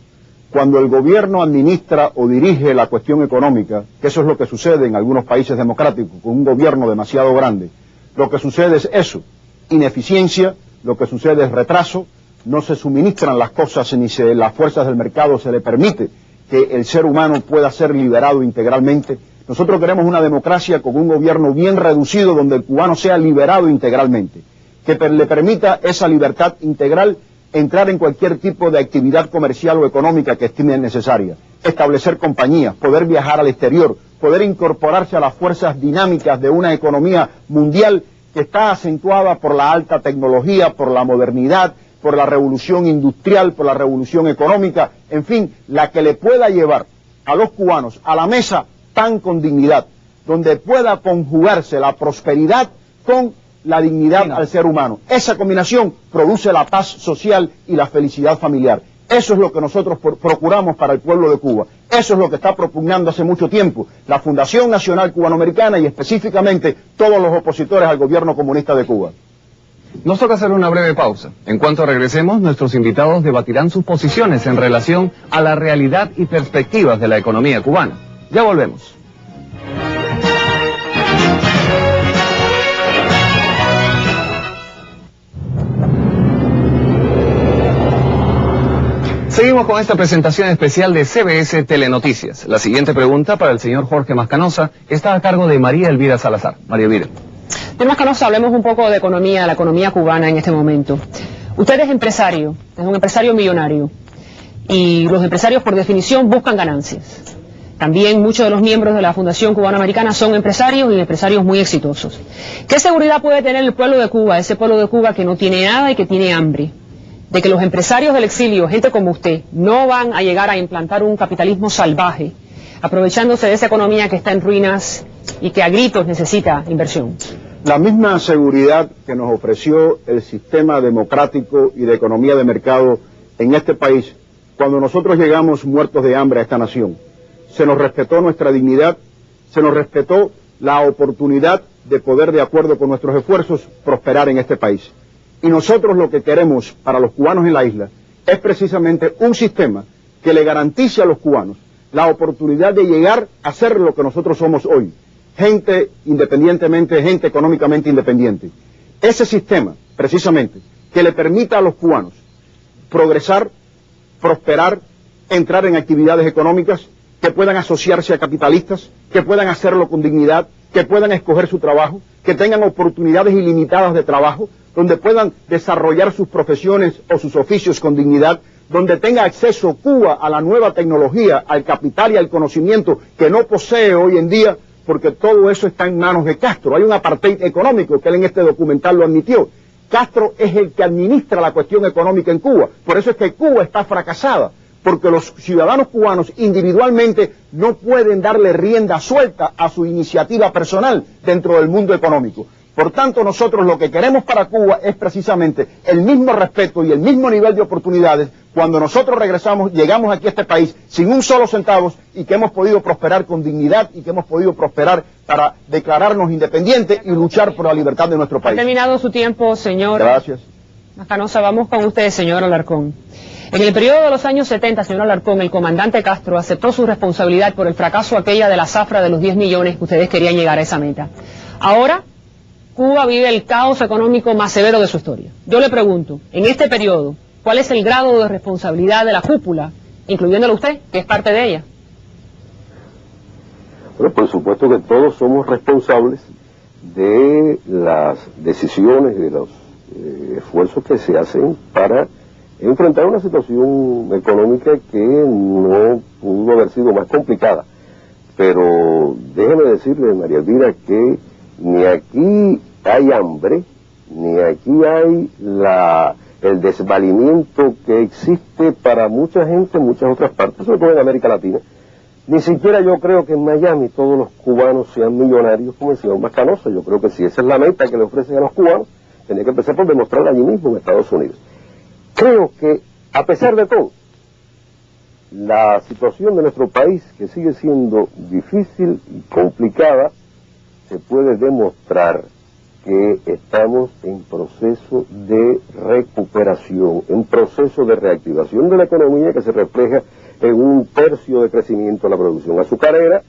Cuando el gobierno administra o dirige la cuestión económica, que eso es lo que sucede en algunos países democráticos, con un gobierno demasiado grande, lo que sucede es eso, ineficiencia, lo que sucede es retraso, no se suministran las cosas ni las fuerzas del mercado se le permite que el ser humano pueda ser liberado integralmente. Nosotros queremos una democracia con un gobierno bien reducido donde el cubano sea liberado integralmente, que le permita esa libertad integral entrar en cualquier tipo de actividad comercial o económica que estime necesaria, establecer compañías, poder viajar al exterior, poder incorporarse a las fuerzas dinámicas de una economía mundial que está acentuada por la alta tecnología, por la modernidad, por la revolución industrial, por la revolución económica, en fin, la que le pueda llevar a los cubanos a la mesa pan con dignidad, donde pueda conjugarse la prosperidad con la dignidad al ser humano. Esa combinación produce la paz social y la felicidad familiar. Eso es lo que nosotros procuramos para el pueblo de Cuba. Eso es lo que está propugnando hace mucho tiempo la Fundación Nacional Cubanoamericana y específicamente todos los opositores al gobierno comunista de Cuba. Nos toca hacer una breve pausa. En cuanto regresemos, nuestros invitados debatirán sus posiciones en relación a la realidad y perspectivas de la economía cubana. Ya volvemos. Seguimos con esta presentación especial de CBS Telenoticias. La siguiente pregunta para el señor Jorge Mascanosa está a cargo de María Elvira Salazar. María Elvira. Señor Mascanosa, hablemos un poco de economía, la economía cubana en este momento. Usted es empresario, es un empresario millonario, y los empresarios por definición buscan ganancias. También muchos de los miembros de la Fundación Cubanoamericana son empresarios y empresarios muy exitosos. ¿Qué seguridad puede tener el pueblo de Cuba, ese pueblo de Cuba que no tiene nada y que tiene hambre, de que los empresarios del exilio, gente como usted, no van a llegar a implantar un capitalismo salvaje, aprovechándose de esa economía que está en ruinas y que a gritos necesita inversión? La misma seguridad que nos ofreció el sistema democrático y de economía de mercado en este país, cuando nosotros llegamos muertos de hambre a esta nación. Se nos respetó nuestra dignidad, se nos respetó la oportunidad de poder, de acuerdo con nuestros esfuerzos, prosperar en este país. Y nosotros lo que queremos para los cubanos en la isla es precisamente un sistema que le garantice a los cubanos la oportunidad de llegar a ser lo que nosotros somos hoy. Gente independientemente, gente económicamente independiente. Ese sistema, precisamente, que le permita a los cubanos progresar, prosperar, entrar en actividades económicas, que puedan asociarse a capitalistas, que puedan hacerlo con dignidad, que puedan escoger su trabajo, que tengan oportunidades ilimitadas de trabajo, donde puedan desarrollar sus profesiones o sus oficios con dignidad, donde tenga acceso Cuba a la nueva tecnología, al capital y al conocimiento que no posee hoy en día, porque todo eso está en manos de Castro. Hay un apartheid económico, que él en este documental lo admitió. Castro es el que administra la cuestión económica en Cuba. Por eso es que Cuba está fracasada, porque los ciudadanos cubanos individualmente no pueden darle rienda suelta a su iniciativa personal dentro del mundo económico. Por tanto, nosotros lo que queremos para Cuba es precisamente el mismo respeto y el mismo nivel de oportunidades cuando nosotros regresamos, llegamos aquí a este país sin un solo centavo y que hemos podido prosperar con dignidad y que hemos podido prosperar para declararnos independientes y luchar por la libertad de nuestro país. Ha terminado su tiempo, señor. Gracias. Mascanosa, vamos con usted, señor Alarcón. En el periodo de los años 70, señor Alarcón, el comandante Castro aceptó su responsabilidad por el fracaso aquella de la zafra de los 10 millones que ustedes querían llegar a esa meta. Ahora, Cuba vive el caos económico más severo de su historia. Yo le pregunto, en este periodo, ¿cuál es el grado de responsabilidad de la cúpula, incluyéndolo usted, que es parte de ella? Bueno, por supuesto que todos somos responsables de las decisiones, de los esfuerzos que se hacen para enfrentar una situación económica que no pudo haber sido más complicada. Pero déjeme decirle, María Elvira, que ni aquí hay hambre, ni aquí hay el desvalimiento que existe para mucha gente en muchas otras partes, sobre todo en América Latina, Ni siquiera yo creo que en Miami todos los cubanos sean millonarios como el señor Mascanosa. Yo creo que si esa es la meta que le ofrecen a los cubanos, tenía que empezar por demostrarla allí mismo en Estados Unidos. Creo que, a pesar de todo, la situación de nuestro país, que sigue siendo difícil y complicada, se puede demostrar que estamos en proceso de recuperación, en proceso de reactivación de la economía que se refleja en un tercio de crecimiento de la producción azucarera,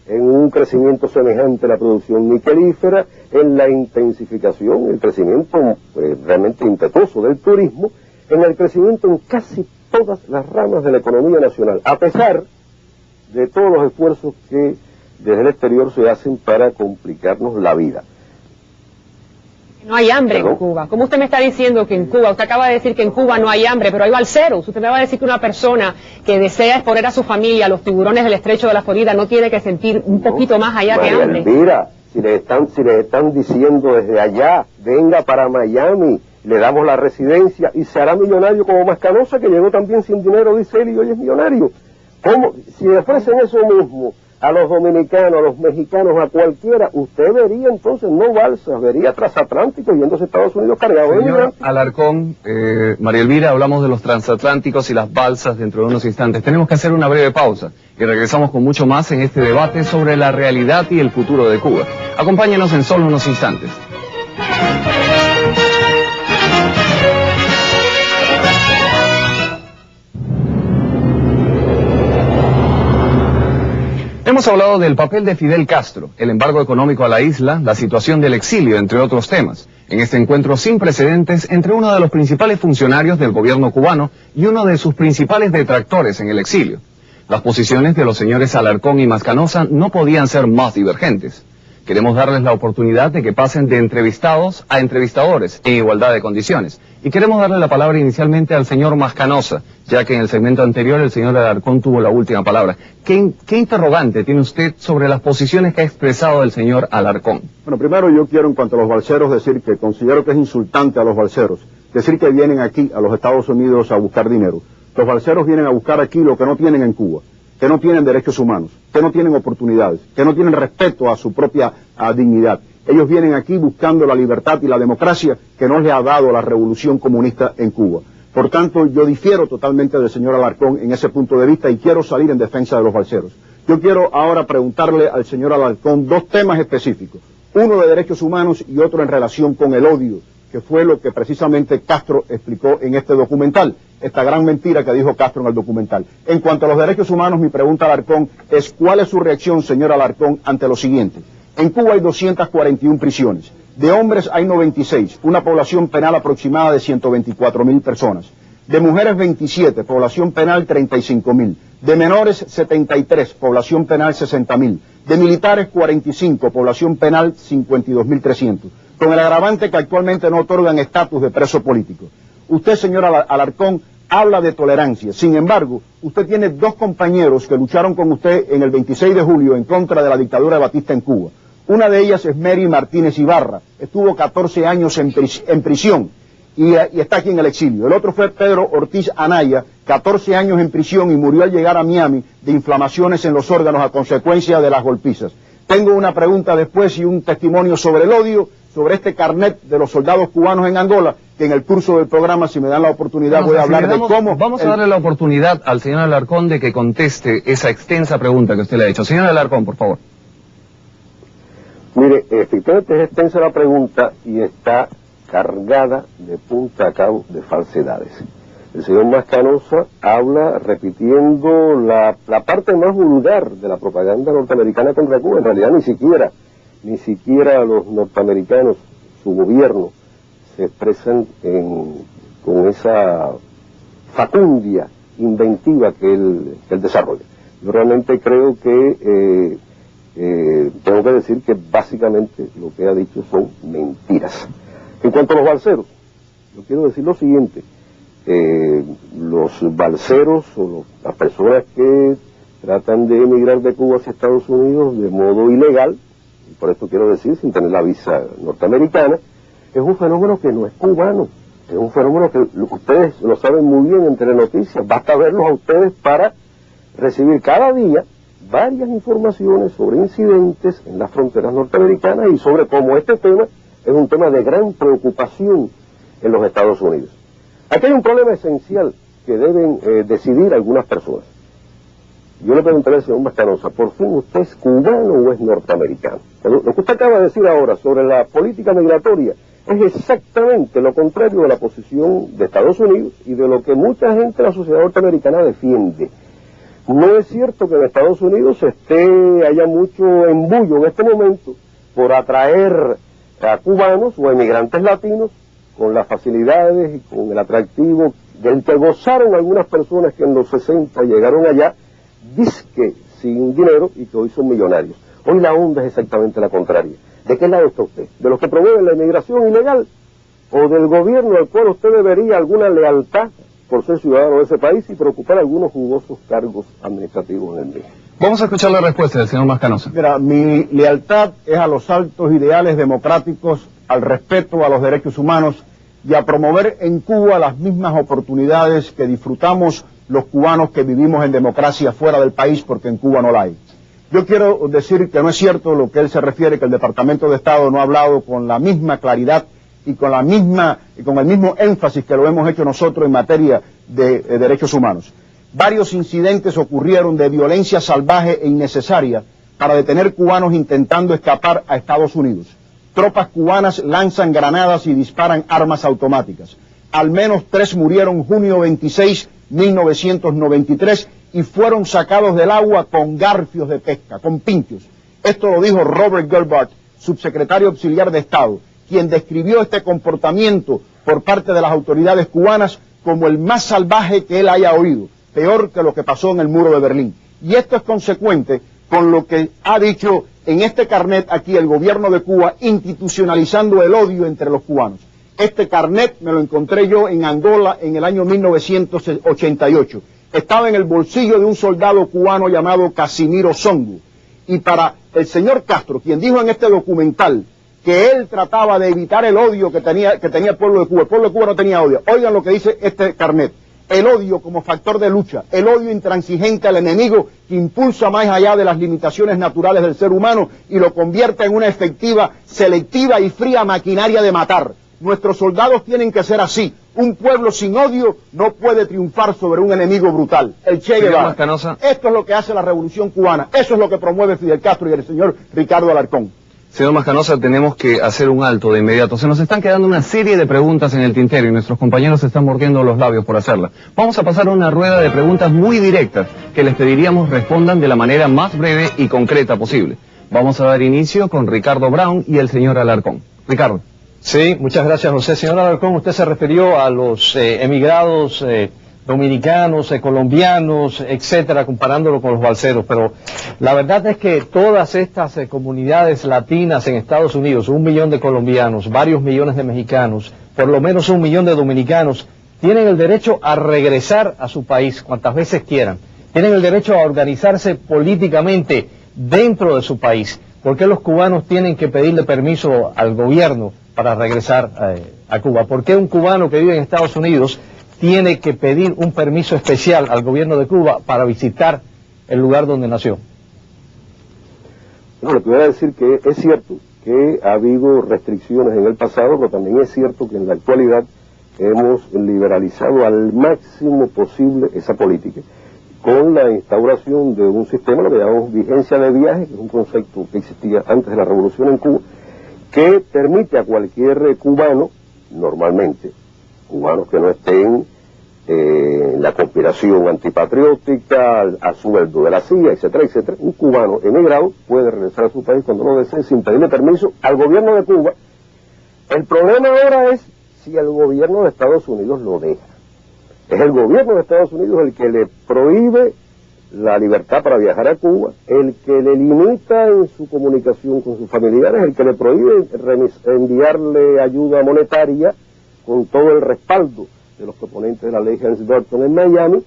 en un crecimiento semejante a la producción niquelífera, en la intensificación, el crecimiento realmente impetuoso del turismo, en el crecimiento en casi todas las ramas de la economía nacional, a pesar de todos los esfuerzos que desde el exterior se hacen para complicarnos la vida. No hay hambre ¿Perdón? en Cuba. ¿Cómo usted me está diciendo que en Cuba, usted acaba de decir que en Cuba no hay hambre, pero hay balseros? Usted me va a decir que una persona que desea exponer a su familia a los tiburones del estrecho de la Florida no tiene que sentir un poquito más allá que María hambre. Elvira, si les están diciendo desde allá, venga para Miami, le damos la residencia y se hará millonario como Mascanosa, que llegó también sin dinero, dice él, y hoy es millonario. ¿Cómo? Si le ofrecen eso mismo a los dominicanos, a los mexicanos, a cualquiera, usted vería entonces no balsas, vería transatlánticos yéndose a Estados Unidos cargados de Señor migrantes. Alarcón, María Elvira, hablamos de los transatlánticos y las balsas dentro de unos instantes. Tenemos que hacer una breve pausa y regresamos con mucho más en este debate sobre la realidad y el futuro de Cuba. Acompáñenos en solo unos instantes. Hemos hablado del papel de Fidel Castro, el embargo económico a la isla, la situación del exilio, entre otros temas, en este encuentro sin precedentes entre uno de los principales funcionarios del gobierno cubano y uno de sus principales detractores en el exilio. Las posiciones de los señores Alarcón y Mascanosa no podían ser más divergentes. Queremos darles la oportunidad de que pasen de entrevistados a entrevistadores en igualdad de condiciones. Y queremos darle la palabra inicialmente al señor Mascanosa, ya que en el segmento anterior el señor Alarcón tuvo la última palabra. ¿Qué interrogante tiene usted sobre las posiciones que ha expresado el señor Alarcón? Bueno, primero yo quiero en cuanto a los balseros decir que considero que es insultante a los balseros decir que vienen aquí a los Estados Unidos a buscar dinero. Los balseros vienen a buscar aquí lo que no tienen en Cuba, que no tienen derechos humanos, que no tienen oportunidades, que no tienen respeto a su propia dignidad. Ellos vienen aquí buscando la libertad y la democracia que no les ha dado la revolución comunista en Cuba. Por tanto, yo difiero totalmente del señor Alarcón en ese punto de vista y quiero salir en defensa de los balseros. Yo quiero ahora preguntarle al señor Alarcón dos temas específicos, uno de derechos humanos y otro en relación con el odio, que fue lo que precisamente Castro explicó en este documental, esta gran mentira que dijo Castro en el documental. En cuanto a los derechos humanos, mi pregunta a Alarcón es ¿cuál es su reacción, señor Alarcón, ante lo siguiente? En Cuba hay 241 prisiones, de hombres hay 96, una población penal aproximada de 124.000 personas, de mujeres 27, población penal 35.000, de menores 73, población penal 60.000, de militares 45, población penal 52.300, con el agravante que actualmente no otorgan estatus de preso político. Usted, señor Alarcón, habla de tolerancia. Sin embargo, usted tiene dos compañeros que lucharon con usted en el 26 de julio en contra de la dictadura de Batista en Cuba. Una de ellas es Mary Martínez Ibarra, estuvo 14 años en prisión y está aquí en el exilio. El otro fue Pedro Ortiz Anaya, 14 años en prisión y murió al llegar a Miami de inflamaciones en los órganos a consecuencia de las golpizas. Tengo una pregunta después y un testimonio sobre el odio, sobre este carnet de los soldados cubanos en Angola, que en el curso del programa, si me dan la oportunidad, voy a hablar de cómo... Vamos a darle la oportunidad al señor Alarcón de que conteste esa extensa pregunta que usted le ha hecho. Señor Alarcón, por favor. Mire, efectivamente es extensa la pregunta y está cargada de punta a cabo de falsedades. El señor Mascanosa habla repitiendo la parte más vulgar de la propaganda norteamericana contra Cuba. En realidad ni siquiera los norteamericanos, su gobierno, se expresan con esa facundia inventiva que él desarrolla. Yo realmente creo que tengo que decir que básicamente lo que ha dicho son mentiras. En cuanto a los balseros, yo quiero decir lo siguiente. Los balseros o las personas que tratan de emigrar de Cuba hacia Estados Unidos de modo ilegal, y por esto quiero decir sin tener la visa norteamericana, es un fenómeno que no es cubano, es un fenómeno que ustedes lo saben muy bien entre noticias, basta verlos a ustedes para recibir cada día varias informaciones sobre incidentes en las fronteras norteamericanas y sobre cómo este tema es un tema de gran preocupación en los Estados Unidos. Aquí hay un problema esencial que deben decidir algunas personas. Yo le preguntaré al señor Mascanosa, ¿por fin usted es cubano o es norteamericano? Lo que usted acaba de decir ahora sobre la política migratoria es exactamente lo contrario de la posición de Estados Unidos y de lo que mucha gente de la sociedad norteamericana defiende. No es cierto que en Estados Unidos haya mucho embullo en este momento por atraer a cubanos o emigrantes latinos con las facilidades y con el atractivo del que gozaron algunas personas que en los 60 llegaron allá, disque sin dinero y que hoy son millonarios. Hoy la onda es exactamente la contraria. ¿De qué lado está usted? ¿De los que promueven la inmigración ilegal? ¿O del gobierno al cual usted debería alguna lealtad por ser ciudadano de ese país y preocupar algunos jugosos cargos administrativos en el mismo? Vamos a escuchar la respuesta del señor Mascanosa. Mira, mi lealtad es a los altos ideales democráticos, al respeto a los derechos humanos y a promover en Cuba las mismas oportunidades que disfrutamos los cubanos que vivimos en democracia fuera del país, porque en Cuba no la hay. Yo quiero decir que no es cierto lo que él se refiere, que el Departamento de Estado no ha hablado con la misma claridad y con el mismo énfasis que lo hemos hecho nosotros en materia de derechos humanos. Varios incidentes ocurrieron de violencia salvaje e innecesaria para detener cubanos intentando escapar a Estados Unidos. Tropas cubanas lanzan granadas y disparan armas automáticas. Al menos 3 murieron junio 26, 1993 y fueron sacados del agua con garfios de pesca, con pinchos. Esto lo dijo Robert Gerbart, subsecretario auxiliar de Estado, quien describió este comportamiento por parte de las autoridades cubanas como el más salvaje que él haya oído, peor que lo que pasó en el muro de Berlín. Y esto es consecuente con lo que ha dicho en este carnet aquí el gobierno de Cuba, institucionalizando el odio entre los cubanos. Este carnet me lo encontré yo en Angola en el año 1988. Estaba en el bolsillo de un soldado cubano llamado Casimiro Songo. Y para el señor Castro, quien dijo en este documental que él trataba de evitar el odio que tenía el pueblo de Cuba no tenía odio. Oigan lo que dice este carnet. El odio como factor de lucha, el odio intransigente al enemigo que impulsa más allá de las limitaciones naturales del ser humano y lo convierte en una efectiva, selectiva y fría maquinaria de matar. Nuestros soldados tienen que ser así. Un pueblo sin odio no puede triunfar sobre un enemigo brutal. El Che Guevara. Esto es lo que hace la revolución cubana. Eso es lo que promueve Fidel Castro y el señor Ricardo Alarcón. Señor Mascanosa, tenemos que hacer un alto de inmediato. Se nos están quedando una serie de preguntas en el tintero y nuestros compañeros se están mordiendo los labios por hacerlas. Vamos a pasar a una rueda de preguntas muy directas que les pediríamos respondan de la manera más breve y concreta posible. Vamos a dar inicio con Ricardo Brown y el señor Alarcón. Ricardo. Sí, muchas gracias, José. Señor Alarcón, usted se refirió a los emigrados dominicanos, colombianos, etcétera, comparándolo con los balseros, pero la verdad es que todas estas comunidades latinas en Estados Unidos, 1 millón de colombianos, varios millones de mexicanos, por lo menos 1 millón de dominicanos, tienen el derecho a regresar a su país cuantas veces quieran, tienen el derecho a organizarse políticamente dentro de su país. ¿Por qué los cubanos tienen que pedirle permiso al gobierno para regresar a Cuba? ¿Por qué un cubano que vive en Estados Unidos tiene que pedir un permiso especial al gobierno de Cuba para visitar el lugar donde nació? Bueno, lo que voy a decir que es cierto que ha habido restricciones en el pasado, pero también es cierto que en la actualidad hemos liberalizado al máximo posible esa política, con la instauración de un sistema, lo que llamamos vigencia de viaje, que es un concepto que existía antes de la revolución en Cuba, que permite a cualquier cubano, normalmente, cubanos que no estén en la conspiración antipatriótica, a sueldo de la CIA, etcétera, etcétera, un cubano emigrado puede regresar a su país cuando lo desee sin pedirle permiso al gobierno de Cuba. El problema ahora es si el gobierno de Estados Unidos lo deja. Es el gobierno de Estados Unidos el que le prohíbe la libertad para viajar a Cuba, el que le limita en su comunicación con sus familiares, el que le prohíbe enviarle ayuda monetaria con todo el respaldo de los proponentes de la ley Helms-Burton en Miami.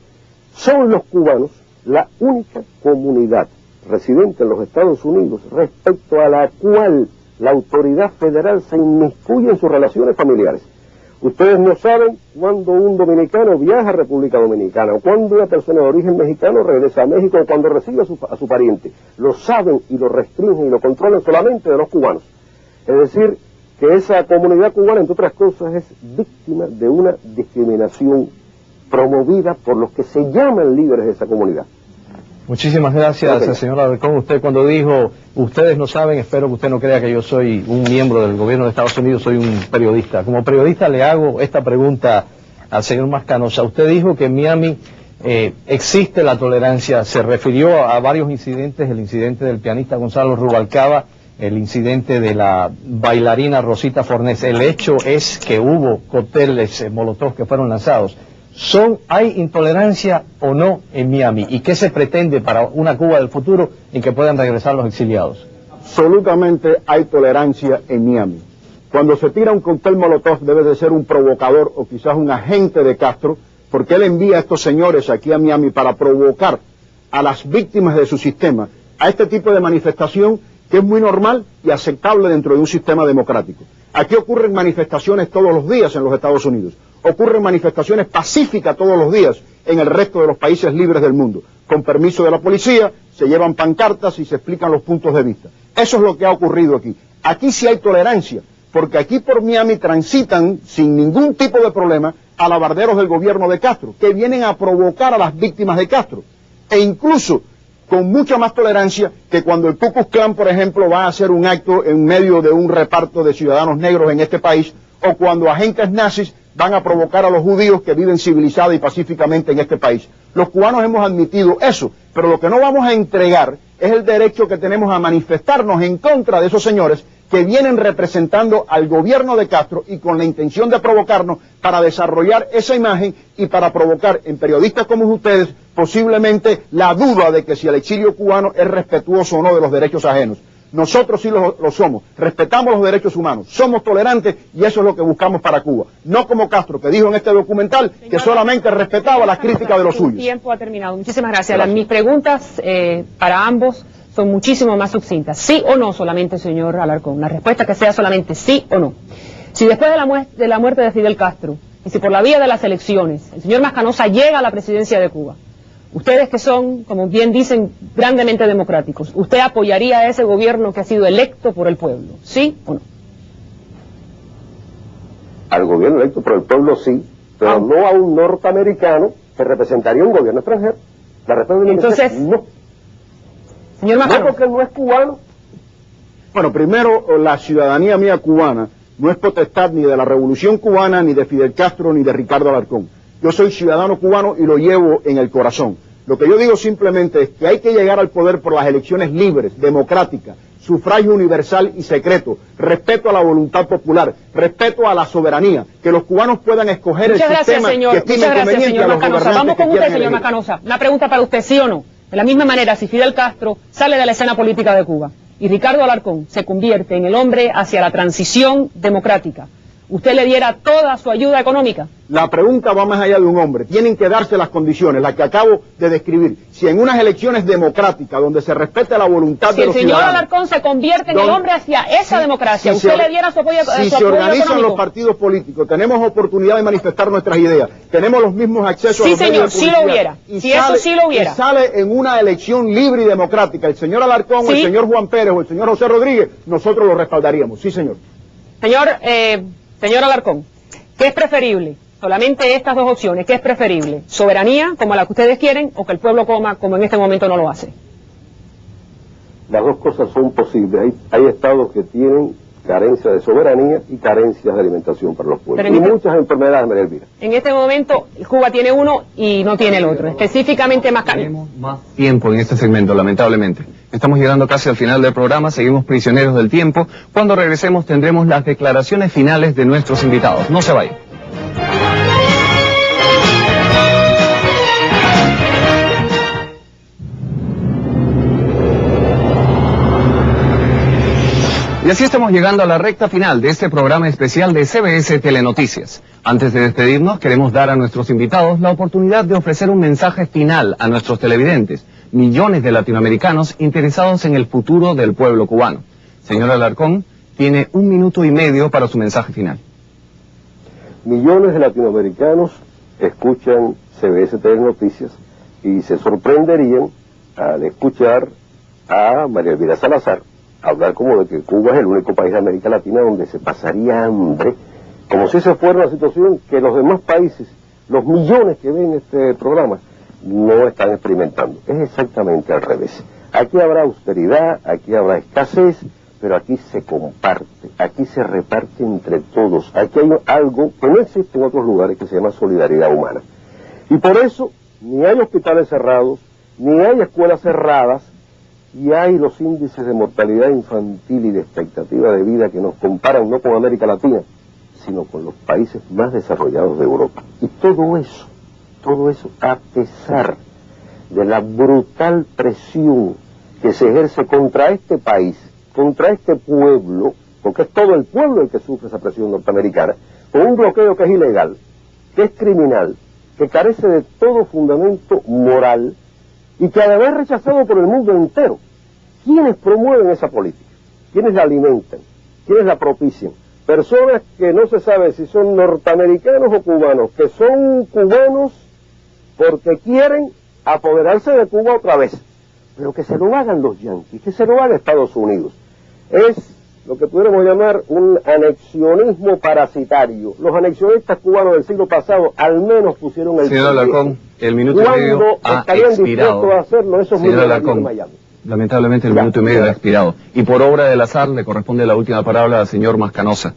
Son los cubanos la única comunidad residente en los Estados Unidos respecto a la cual la autoridad federal se inmiscuye en sus relaciones familiares. Ustedes no saben cuándo un dominicano viaja a República Dominicana, o cuándo una persona de origen mexicano regresa a México, o cuando recibe a su pariente. Lo saben y lo restringen y lo controlan solamente de los cubanos. Es decir, que esa comunidad cubana, entre otras cosas, es víctima de una discriminación promovida por los que se llaman líderes de esa comunidad. Muchísimas gracias, señor Alarcón. Usted cuando dijo, ustedes no saben, espero que usted no crea que yo soy un miembro del gobierno de Estados Unidos, soy un periodista. Como periodista le hago esta pregunta al señor Mascanosa. Usted dijo que en Miami existe la tolerancia, se refirió a varios incidentes, el incidente del pianista Gonzalo Rubalcaba, el incidente de la bailarina Rosita Fornés. El hecho es que hubo cócteles molotov que fueron lanzados. ¿Hay intolerancia o no en Miami? ¿Y qué se pretende para una Cuba del futuro en que puedan regresar los exiliados? Absolutamente hay tolerancia en Miami. Cuando se tira un cóctel molotov debe de ser un provocador o quizás un agente de Castro, porque él envía a estos señores aquí a Miami para provocar a las víctimas de su sistema a este tipo de manifestación que es muy normal y aceptable dentro de un sistema democrático. Aquí ocurren manifestaciones todos los días en los Estados Unidos. Ocurren manifestaciones pacíficas todos los días en el resto de los países libres del mundo. Con permiso de la policía, se llevan pancartas y se explican los puntos de vista. Eso es lo que ha ocurrido aquí. Aquí sí hay tolerancia, porque aquí por Miami transitan sin ningún tipo de problema alabarderos del gobierno de Castro, que vienen a provocar a las víctimas de Castro. E incluso con mucha más tolerancia que cuando el Ku Klux Klan, por ejemplo, va a hacer un acto en medio de un reparto de ciudadanos negros en este país, o cuando agentes nazis van a provocar a los judíos que viven civilizada y pacíficamente en este país. Los cubanos hemos admitido eso, pero lo que no vamos a entregar es el derecho que tenemos a manifestarnos en contra de esos señores que vienen representando al gobierno de Castro y con la intención de provocarnos para desarrollar esa imagen y para provocar en periodistas como ustedes posiblemente la duda de que si el exilio cubano es respetuoso o no de los derechos ajenos. Nosotros sí lo somos, respetamos los derechos humanos, somos tolerantes y eso es lo que buscamos para Cuba. No como Castro, que dijo en este documental que solamente respetaba las críticas de los suyos. El tiempo ha terminado. Muchísimas gracias. Mis preguntas para ambos son muchísimo más sucintas. ¿Sí o no solamente, señor Alarcón? La respuesta que sea solamente sí o no. Si después de la muerte de Fidel Castro y si por la vía de las elecciones el señor Mascanosa llega a la presidencia de Cuba, ustedes que son, como bien dicen, grandemente democráticos, ¿usted apoyaría a ese gobierno que ha sido electo por el pueblo? ¿Sí o no? Al gobierno electo por el pueblo sí, pero no a un norteamericano que representaría un gobierno extranjero. La respuesta entonces, no. Señor Mascanosa. No, porque no es cubano. Bueno, primero, la ciudadanía mía cubana no es potestad ni de la Revolución Cubana, ni de Fidel Castro, ni de Ricardo Alarcón. Yo soy ciudadano cubano y lo llevo en el corazón. Lo que yo digo simplemente es que hay que llegar al poder por las elecciones libres, democráticas, sufragio universal y secreto, respeto a la voluntad popular, respeto a la soberanía, que los cubanos puedan escoger el sistema que estime conveniente a los gobernantes. Vamos con usted, señor Mascanosa. Una pregunta para usted, ¿sí o no? De la misma manera, si Fidel Castro sale de la escena política de Cuba y Ricardo Alarcón se convierte en el hombre hacia la transición democrática, ¿usted le diera toda su ayuda económica? La pregunta va más allá de un hombre. Tienen que darse las condiciones, las que acabo de describir. Si en unas elecciones democráticas, donde se respete la voluntad de los ciudadanos... Si el señor Alarcón se convierte en el hombre hacia esa democracia, ¿usted le diera su apoyo económico? Si se organizan los partidos políticos, tenemos oportunidad de manifestar nuestras ideas, tenemos los mismos accesos a los medios de publicidad. Sí, señor, sí lo hubiera. Si eso sí lo hubiera. Y sale en una elección libre y democrática el señor Alarcón, o el señor Juan Pérez, o el señor José Rodríguez, nosotros lo respaldaríamos. Sí, señor. Señor Alarcón, ¿qué es preferible? Solamente estas dos opciones, ¿qué es preferible? ¿Soberanía, como la que ustedes quieren, o que el pueblo coma, como en este momento no lo hace? Las dos cosas son posibles. Hay estados que tienen carencia de soberanía y carencias de alimentación para los pueblos. Y muchas enfermedades, María Elvira. En este momento, Cuba tiene uno y no tiene el otro. Específicamente Tenemos más tiempo en este segmento, lamentablemente. Estamos llegando casi al final del programa, seguimos prisioneros del tiempo. Cuando regresemos tendremos las declaraciones finales de nuestros invitados. No se vayan. Y así estamos llegando a la recta final de este programa especial de CBS Telenoticias. Antes de despedirnos, queremos dar a nuestros invitados la oportunidad de ofrecer un mensaje final a nuestros televidentes, millones de latinoamericanos interesados en el futuro del pueblo cubano. Señor Alarcón, tiene 1 minuto y medio para su mensaje final. Millones de latinoamericanos escuchan CBS Telenoticias y se sorprenderían al escuchar a María Elvira Salazar hablar como de que Cuba es el único país de América Latina donde se pasaría hambre, como si esa fuera una situación que los demás países, los millones que ven este programa, no están experimentando. Es exactamente al revés. Aquí habrá austeridad, aquí habrá escasez, pero aquí se comparte, aquí se reparte entre todos. Aquí hay algo que no existe en otros lugares que se llama solidaridad humana. Y por eso ni hay hospitales cerrados, ni hay escuelas cerradas, y hay los índices de mortalidad infantil y de expectativa de vida que nos comparan no con América Latina, sino con los países más desarrollados de Europa. Y todo eso a pesar de la brutal presión que se ejerce contra este país, contra este pueblo, porque es todo el pueblo el que sufre esa presión norteamericana, con un bloqueo que es ilegal, que es criminal, que carece de todo fundamento moral, y que además es rechazado por el mundo entero. ¿Quiénes promueven esa política? ¿Quiénes la alimentan? ¿Quiénes la propician? Personas que no se sabe si son norteamericanos o cubanos, que son cubanos porque quieren apoderarse de Cuba otra vez, pero que se lo hagan los yanquis, que se lo haga Estados Unidos. Es lo que pudiéramos llamar un anexionismo parasitario. Los anexionistas cubanos del siglo pasado al menos pusieron el Señor Alarcón, el minuto y medio ha expirado. A hacerlo esos Señor Alarcón, lamentablemente el minuto y medio ha expirado. Y por obra del azar le corresponde la última palabra al señor Mascanosa.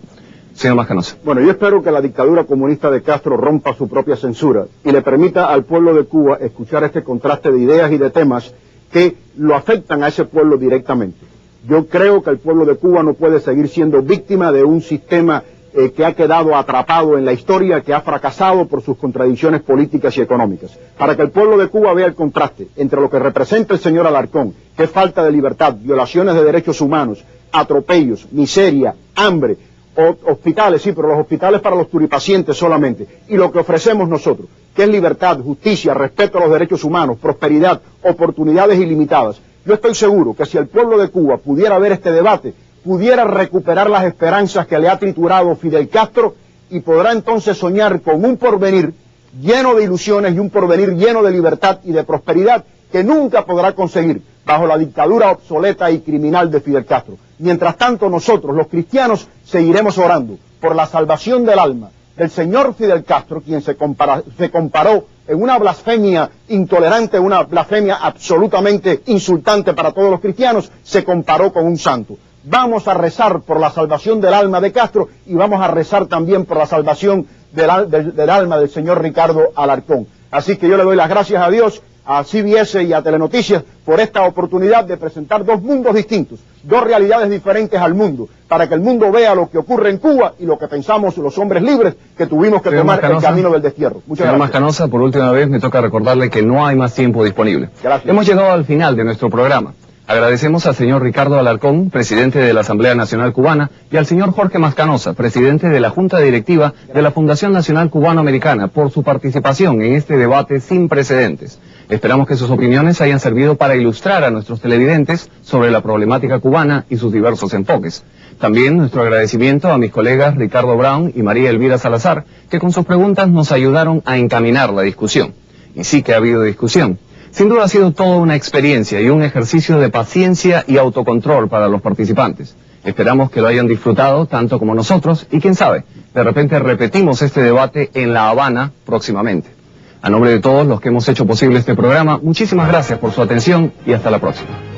Señor Mascanosa. Bueno, yo espero que la dictadura comunista de Castro rompa su propia censura y le permita al pueblo de Cuba escuchar este contraste de ideas y de temas que lo afectan a ese pueblo directamente. Yo creo que el pueblo de Cuba no puede seguir siendo víctima de un sistema que ha quedado atrapado en la historia, que ha fracasado por sus contradicciones políticas y económicas. Para que el pueblo de Cuba vea el contraste entre lo que representa el señor Alarcón, que es falta de libertad, violaciones de derechos humanos, atropellos, miseria, hambre, hospitales, sí, pero los hospitales para los pluripacientes solamente, y lo que ofrecemos nosotros, que es libertad, justicia, respeto a los derechos humanos, prosperidad, oportunidades ilimitadas. Yo estoy seguro que si el pueblo de Cuba pudiera ver este debate, pudiera recuperar las esperanzas que le ha triturado Fidel Castro y podrá entonces soñar con un porvenir lleno de ilusiones y un porvenir lleno de libertad y de prosperidad que nunca podrá conseguir bajo la dictadura obsoleta y criminal de Fidel Castro. Mientras tanto nosotros, los cristianos, seguiremos orando por la salvación del alma del señor Fidel Castro, quien se comparó en una blasfemia intolerante, una blasfemia absolutamente insultante para todos los cristianos, se comparó con un santo. Vamos a rezar por la salvación del alma de Castro y vamos a rezar también por la salvación del alma del señor Ricardo Alarcón. Así que yo le doy las gracias a Dios, a CBS y a Telenoticias por esta oportunidad de presentar dos mundos distintos, dos realidades diferentes al mundo, para que el mundo vea lo que ocurre en Cuba y lo que pensamos los hombres libres que tuvimos que tomar el camino del destierro. Muchas gracias. Señor Mascanosa, por última vez me toca recordarle que no hay más tiempo disponible. Gracias. Hemos llegado al final de nuestro programa. Agradecemos al señor Ricardo Alarcón, presidente de la Asamblea Nacional Cubana, y al señor Jorge Mascanosa, presidente de la Junta Directiva de la Fundación Nacional Cubano-Americana, por su participación en este debate sin precedentes. Esperamos que sus opiniones hayan servido para ilustrar a nuestros televidentes sobre la problemática cubana y sus diversos enfoques. También nuestro agradecimiento a mis colegas Ricardo Brown y María Elvira Salazar, que con sus preguntas nos ayudaron a encaminar la discusión. Y sí que ha habido discusión. Sin duda ha sido toda una experiencia y un ejercicio de paciencia y autocontrol para los participantes. Esperamos que lo hayan disfrutado tanto como nosotros y quién sabe, de repente repetimos este debate en La Habana próximamente. A nombre de todos los que hemos hecho posible este programa, muchísimas gracias por su atención y hasta la próxima.